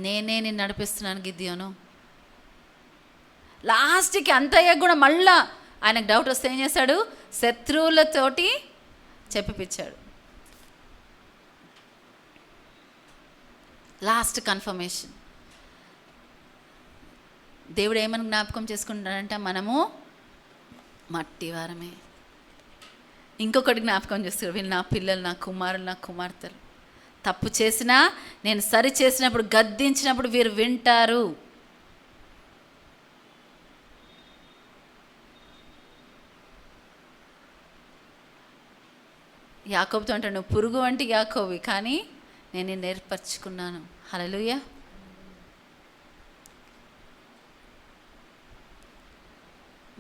నేనే నిన్ను నడిపిస్తున్నాను గిదియోను. లాస్ట్కి అంత అయ్యాక కూడా మళ్ళా ఆయనకు డౌట్ వస్తే ఏం చేశాడు? శత్రువులతోటి చెప్పిపించాడు. Last confirmation. దేవుడు ఏమని జ్ఞాపకం చేసుకుంటాడంటే మనము మట్టి వారమే. ఇంకొకటి జ్ఞాపకం చేస్తారు, వీళ్ళు నా పిల్లలు, నా కుమారులు, నా కుమార్తెలు. తప్పు చేసినా నేను సరి చేసినప్పుడు, గద్దించినప్పుడు వీరు వింటారు. యాకోబుతో అంటాడు, నువ్వు పురుగు వంటి యాకోబు, కానీ నేను నిన్ను ఏర్పరచుకున్నాను. హల్లెలూయా.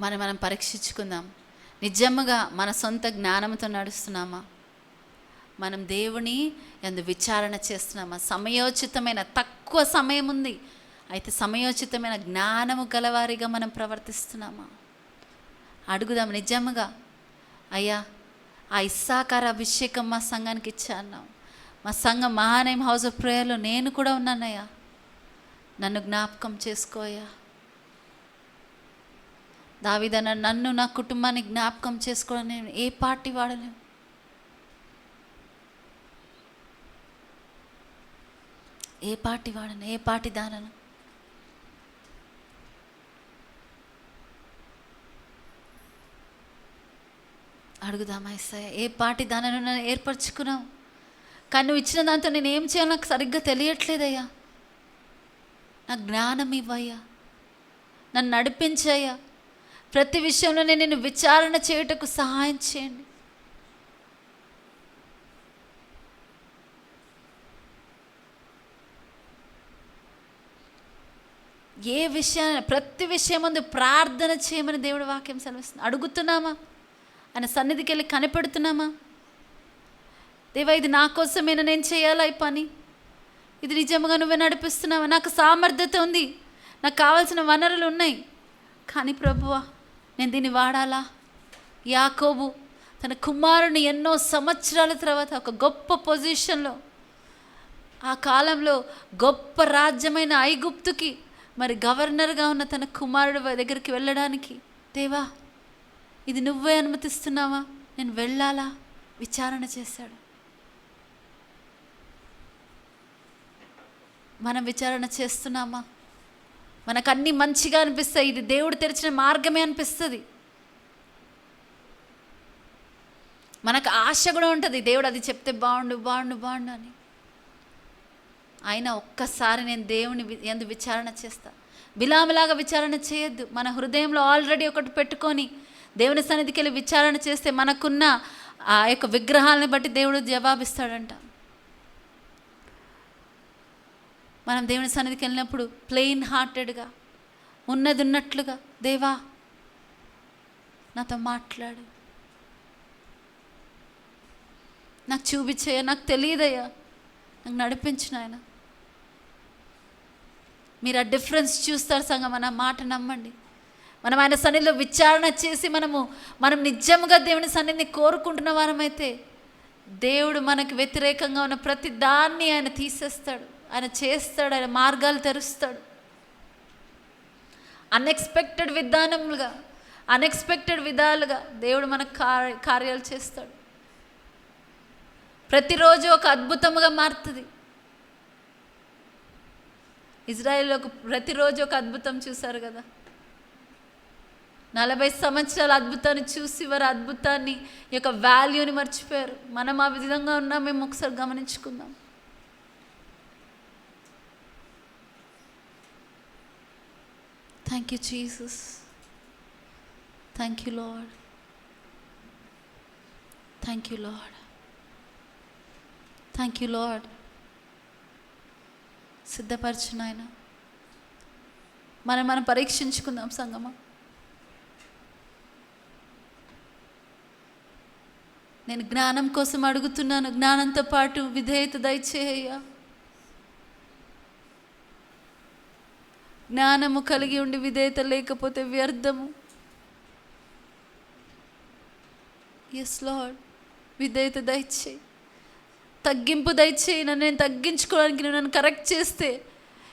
మనం పరీక్షించుకుందాం. నిజంగా మన సొంత జ్ఞానంతో నడుస్తున్నామా? మనం దేవుని యందు విచారణ చేస్తున్నామా? సమయోచితమైన, తక్కువ సమయం ఉంది అయితే సమయోచితమైన జ్ఞానము గలవారిగా మనం ప్రవర్తిస్తున్నామా? అడుగుదాం నిజంగా. అయ్యా, ఆ ఇస్సాకార అభిషేకం మా సంఘానికి ఇచ్చా అన్నావు. మా సంఘం మహానేమ్ హౌస్ ఆఫ్ ప్రేయర్లో నేను కూడా ఉన్నానయ్యా, నన్ను జ్ఞాపకం చేసుకోయ్యా. దావీదన్న, నన్ను నా కుటుంబాన్ని జ్ఞాపకం చేసుకోవడం, నేను ఏ పార్టీ వాడలేము. ఏ పాటి వాడను, ఏ పాటి దానను? అడుగుదామా యేసయ్య, ఏ పాటి దానను నన్ను ఏర్పరచుకున్నావు? కానీ నువ్వు ఇచ్చిన దాంతో నేను ఏం చేయాలో నాకు సరిగ్గా తెలియట్లేదయ్యా. నాకు జ్ఞానం ఇవ్వయ్యా, నన్ను నడిపించయ్యా. ప్రతి విషయంలో నేను విచారణ చేయుటకు సహాయం చేయండి. ఏ విషయాన్ని, ప్రతి విషయం ముందు ప్రార్థన చేయమని దేవుడి వాక్యం సెలవిస్తుంది. అడుగుతున్నామా? ఆయన సన్నిధికి వెళ్ళి కనిపెడుతున్నామా? దేవా, ఇది నా కోసమేనా, నేను చేయాలా ఈ పని? ఇది నిజంగా నువ్వే నడిపిస్తున్నావా? నాకు సామర్థ్యత ఉంది, నాకు కావాల్సిన వనరులు ఉన్నాయి, కానీ ప్రభువా నేను దీన్ని వాడాలా? యాకోబు తన కుమారుని ఎన్నో సంవత్సరాల తర్వాత ఒక గొప్ప పొజిషన్లో, ఆ కాలంలో గొప్ప రాజ్యమైన ఐగుప్తుకి మరి గవర్నర్గా ఉన్న తన కుమారుడు దగ్గరికి వెళ్ళడానికి, దేవా ఇది నువ్వే అనుమతిస్తున్నావా, నేను వెళ్ళాలా? విచారణ చేశాడు. మనం విచారణ చేస్తున్నామా? మనకు అన్నీ మంచిగా అనిపిస్తాయి, ఇది దేవుడు తెరిచిన మార్గమే అనిపిస్తుంది. మనకు ఆశ కూడా ఉంటుంది, దేవుడు అది చెప్తే బాగుండు బాగుండు బాగుండు అని. అయినా ఒక్కసారి నేను దేవుని ఎందు విచారణ చేస్తా. బిలాములాగా విచారణ చేయొద్దు. మన హృదయంలో ఆల్రెడీ ఒకటి పెట్టుకొని దేవుని సన్నిధికి వెళ్ళి విచారణ చేస్తే మనకున్న ఆ యొక్క విగ్రహాలను బట్టి దేవుడు జవాబిస్తాడంట. మనం దేవుని సన్నిధికి వెళ్ళినప్పుడు ప్లెయిన్ హార్టెడ్గా, ఉన్నది ఉన్నట్లుగా, దేవా నాతో మాట్లాడు, నాకు చూపించయ్యా, నాకు తెలియదయ్యా, నాకు నడిపించిన ఆయన. మీరు ఆ డిఫరెన్స్ చూస్తారు సంగం. మన మాట నమ్మండి. మనం ఆయన సన్నిధిలో విచారణ చేసి మనం నిజంగా దేవుని సన్నిధిని కోరుకుంటున్న వారమైతే దేవుడు మనకు వ్యతిరేకంగా ఉన్న ప్రతి దాన్ని ఆయన తీసేస్తాడు, ఆయన చేస్తాడు, ఆయన మార్గాలు తెరుస్తాడు. అన్ఎక్స్పెక్టెడ్ విధాలుగా దేవుడు మనకు కార్యాలు చేస్తాడు. ప్రతిరోజు ఒక అద్భుతముగా మారుతుంది. ఇజ్రాయెల్లో ప్రతిరోజు ఒక అద్భుతం చూశారు కదా. 40 సంవత్సరాల అద్భుతాన్ని చూసి వారు అద్భుతాన్ని యొక్క వాల్యూని మర్చిపోయారు. మనం ఆ విధంగా ఉన్నాం, మేము ఒకసారి గమనించుకుందాం. Thank you Jesus, thank you lord, thank you lord, thank you lord. సిద్ధపరచు నాయన. మనం పరీక్షించుకుందాం సంగమా. నేను జ్ఞానం కోసం అడుగుతున్నాను, జ్ఞానంతో పాటు విధేయత దయచేయ్యా. జ్ఞానము కలిగి ఉండి విధేయత లేకపోతే వ్యర్థము. ఎస్ లార్డ్, విధేయత దయచేయి, తగ్గింపు దయచేయి. నేను తగ్గించుకోవడానికి నువ్వు నన్ను కరెక్ట్ చేస్తే,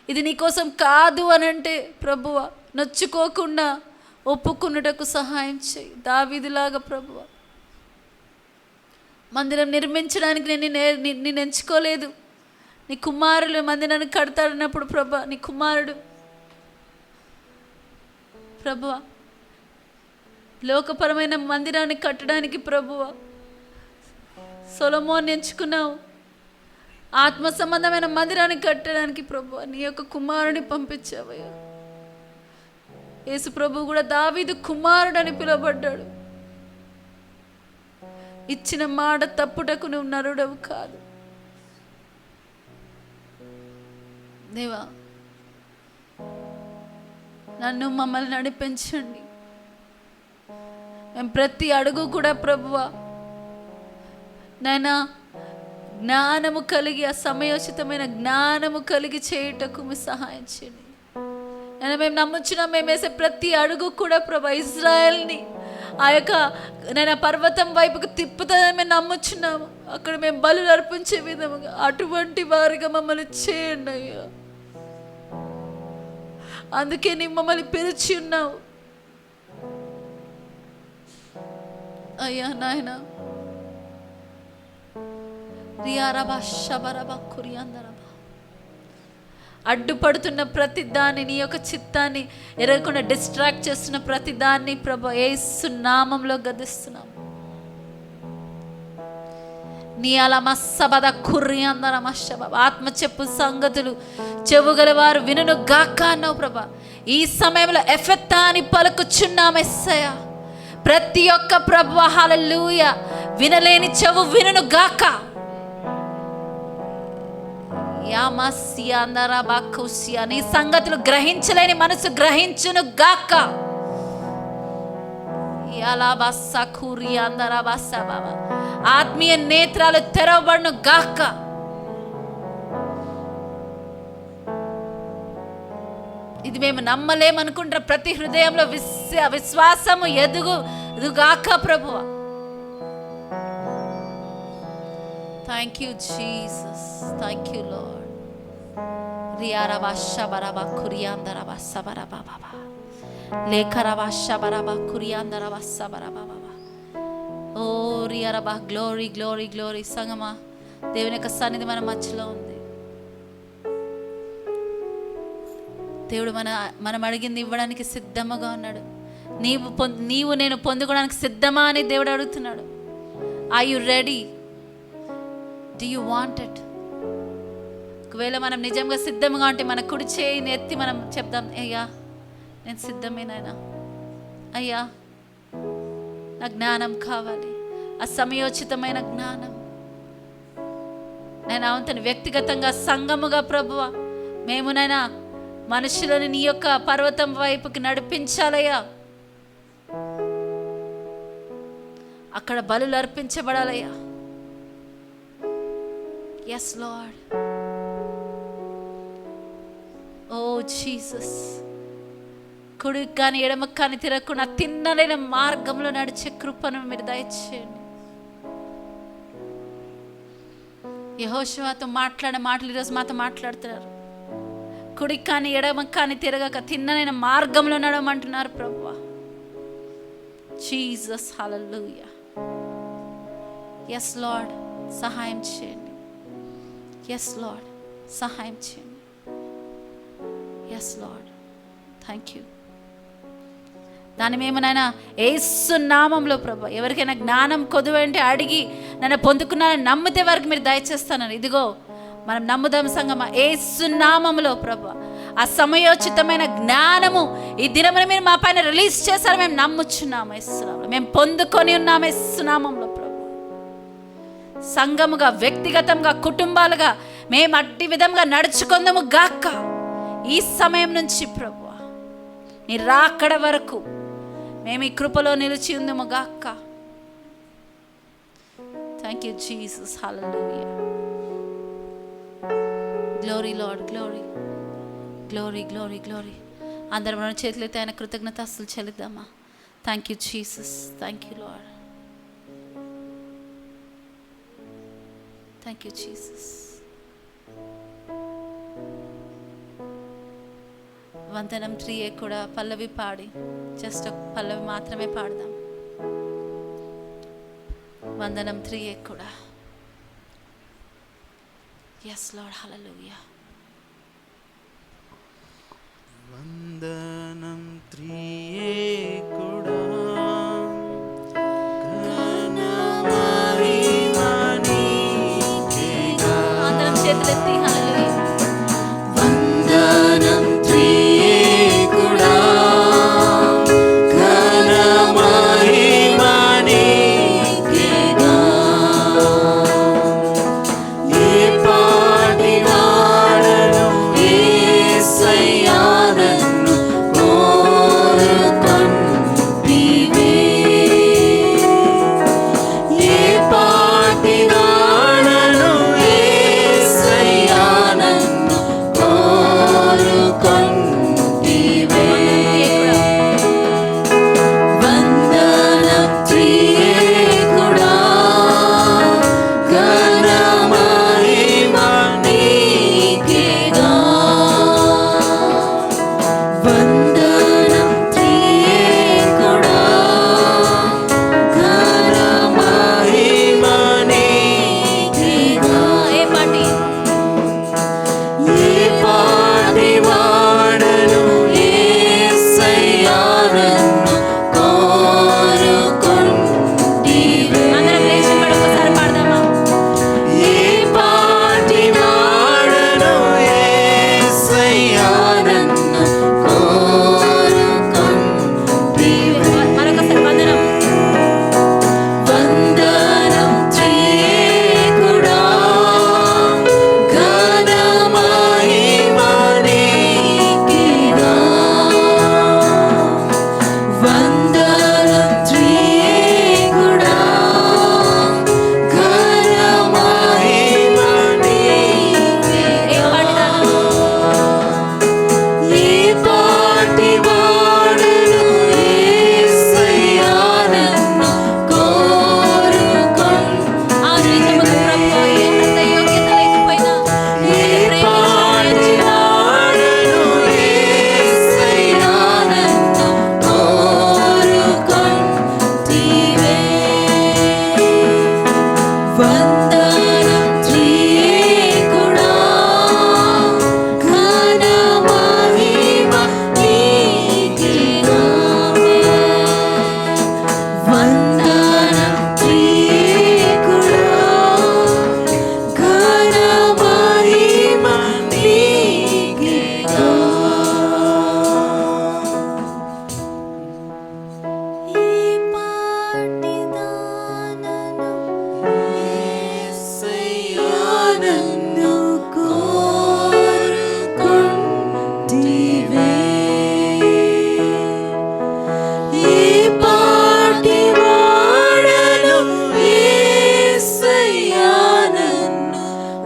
ఇది నీకోసం కాదు అని అంటే ప్రభువా నొచ్చుకోకుండా ఒప్పుకున్నటకు సహాయం చేయి. దావీదులాగా ప్రభువా, మందిరం నిర్మించడానికి నేను ఎంచుకోలేదు, నీ కుమారులు మందిరాన్ని కడతాడన్నప్పుడు ప్రభా, నీ కుమారుడు ప్రభువా లోకపరమైన మందిరాన్ని కట్టడానికి ప్రభువా సొలొమోన్ ఎంచుకున్నావు. ఆత్మ సంబంధమైన మందిరాన్ని కట్టడానికి ప్రభువా నీ యొక్క కుమారుని పంపించావయ్యా. యేసు ప్రభు కూడా దావీదు కుమారుడు అని పిలువబడ్డాడు. ఇచ్చిన మాట తప్పుటకు నువ్వు నరుడవు కాదు. దేవా నన్ను మమ్మల్ని నడిపించండి. మేము ప్రతి అడుగు కూడా ప్రభువా నాయనా జ్ఞానము కలిగి, ఆ సమయోచితమైన జ్ఞానము కలిగి చేయుటకు మీ సహాయం చేయండి. నేను మేము నమ్ముచున్నాం, మేము వేసే ప్రతి అడుగు కూడా ప్రభా ఇజ్రాయెల్ని ఆ యొక్క నేను పర్వతం వైపుకు తిప్పుతుందని మేము నమ్ముచున్నాము. అక్కడ మేము బలులు అర్పించే విధముగా అటువంటి వారిగా మమ్మల్ని చేయండి అయ్యా. అందుకే నీ మమ్మల్ని పిలిచి ఉన్నావు అయ్యా నాయన. రియారబా శబరబా కురియాందరబా అడ్డుపడుతున్న ప్రతి దాన్ని, నీ యొక్క చిత్తాన్ని ఎరగకుండా డిస్ట్రాక్ట్ చేస్తున్న ప్రతి దాన్ని ప్రభు యేసు నామంలో గద్దిస్తున్నాం. నీ అలా మస్సబద కుర్రి అందర మశబ ఆత్మ చెప్పు సంగతులు చెవుగల వారు వినును గాక అన్నావు ప్రభా. ఈ సమయంలో ఎఫెత్తా అని పలుకుచున్నాం యేసయ్యా. ప్రతి ఒక్క ప్రభు హల్లెలూయా వినలేని చెవు వినును గాక. నీ సంగతులు గ్రహించలేని మనసు గ్రహించును గాక. ఆత్మీయ నేత్రాలు తెరవబడును గాక. ఇది మేము నమ్మలేమనుకుంటున్న ప్రతి హృదయంలో విశ్వాసము ఎదుగుగాక ప్రభువా. Thank you Jesus, thank you lord. ఓ రియారబా గ్లోరీ గ్లోరీ గ్లోరీ. సంగమా, దేవుని యొక్క సన్నిధి మన మధ్యలో ఉంది. దేవుడు మనం అడిగింది ఇవ్వడానికి సిద్ధముగా ఉన్నాడు. నీవు నేను పొందుకోవడానికి సిద్ధమా అని దేవుడు అడుగుతున్నాడు. Are you ready? Do you want it? ఒకవేళ మనం నిజంగా సిద్ధంగా ఉంటే మన కుడి చేయిని ఎత్తి మనం చెప్దాం, అయ్యా నేను సిద్ధమేనైనా, అయ్యా నా జ్ఞానం కావాలి, ఆ సమయోచితమైన జ్ఞానం. నేను అవుతాను వ్యక్తిగతంగా సంఘముగా ప్రభువా, మేమునైనా మనుషులను నీ యొక్క పర్వతం వైపుకి నడిపించాలయ్యా. అక్కడ బలులు అర్పించబడాలయ్యా. Yes lord. ఓ జీసస్, కుడికి కానీ ఎడమకు కానీ తిరగకుండా తిన్నలైన మార్గంలో నడిచే కృపను మీరు దయచేయండి. యెహోషువతో మాట్లాడే మాటలు ఈరోజు మాతో మాట్లాడుతున్నారు. కుడికి కానీ ఎడమకు కానీ తిరగక తిన్నలైన మార్గంలో నడవమంటున్నారు ప్రభువా. జీసస్, హల్లెలూయా. ఎస్ లార్డ్, సహాయం చేయండి. ఎస్ లార్డ్, సహాయం చేయండి. Yes lord, thank you. దాన్ని మేము నాయన యేసు నామంలో ప్రభా, ఎవరికైనా జ్ఞానం కొదువంటే అడిగి నన్ను పొందుకున్నానని నమ్మితే వరకు మీరు దయచేస్తానని, ఇదిగో మనం నమ్ముదాం సంగమా యేసు నామంలో ప్రభా. ఆ సమయోచితమైన జ్ఞానము ఈ దినమున మీరు మా పైన రిలీజ్ చేశారు. మేము నమ్ముచున్నాము యేసు నామంలో, మేము పొందుకొని ఉన్నాము యేసు నామంలో ప్రభా. సంఘముగా, వ్యక్తిగతంగా, కుటుంబాలుగా మేము అట్టి విధంగా నడుచుకుందాము గాక. ఈ సమయం నుంచి ప్రభువా నీ రాకడ వరకు మేము ఈ కృపలో నిలిచి ఉందాము గాక. థ్యాంక్ యూ జీసస్, హల్లెలూయా. Glory lord, glory glory glory glory. అందరం మన చేతులైతే ఆయన కృతజ్ఞతాస్తులు చెల్లిద్దామా. Thank you Jesus, thank you lord, thank you Jesus. వందనం 3 కూడా పల్లవి పాడి, జస్ట్ ఒక పల్లవి మాత్రమే పాడదాం. వందనం 3 కూడా. ఎస్ లార్డ్, హల్లెలూయా. వందనం 3 కూడా అందరం చేతులెత్తి హల్లెలూయా. వందనం 3 కూడా ఘన మహిమ నీకేగా. ఏ పాటి వాడను యేసయ్యా నన్ను కోరుకొన్నావు. ఏ పాటి వాడను యేసయ్యా నన్ను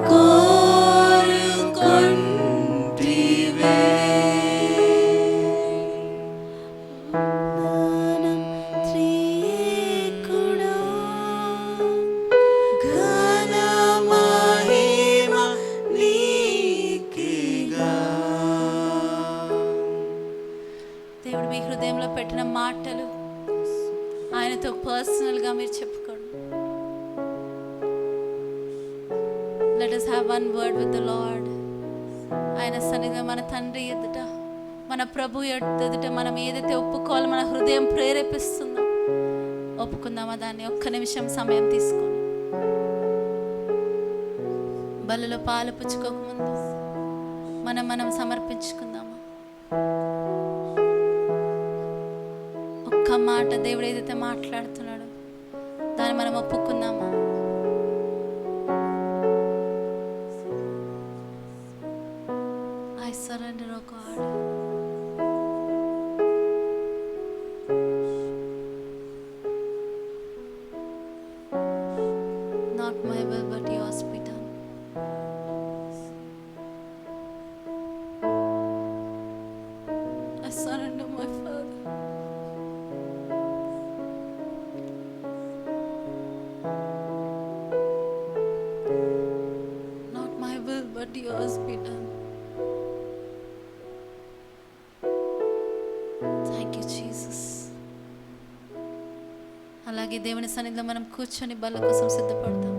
కోరుకొంటివే. త్రియేకుడా ఘన మహిమ నీకేగా. దేవుడు మీ హృదయంలో పెట్టిన మాటలు ఆయనతో పర్సనల్గా మీరు చెప్పుకోండి. Let us have one word with the Lord. ఆయన సన్నిధిలో మన తండ్రి ఎదుట, మన ప్రభు ఎదుట మనం ఏదైతే ఒప్పుకోవాలో మన హృదయం ప్రేరేపిస్తుందో ఒప్పుకుందామా దాన్ని. ఒక్క నిమిషం సమయం తీసుకొని బలలో పాలు పుచ్చుకోకముందు మనం సమర్పించుకుందామా. ఒక్క మాట దేవుడు ఏదైతే మాట్లాడుతున్నాడో దాన్ని మనం ఒప్పుకుందామా. I surrender, oh God. Not my will but yours be done. I surrender, my Father. Not my will but yours be done. Thank you, Jesus. అలాగే దేవుని సన్నిధిలో మనం కూర్చొని బల్ల కోసం సిద్ధపడతాం.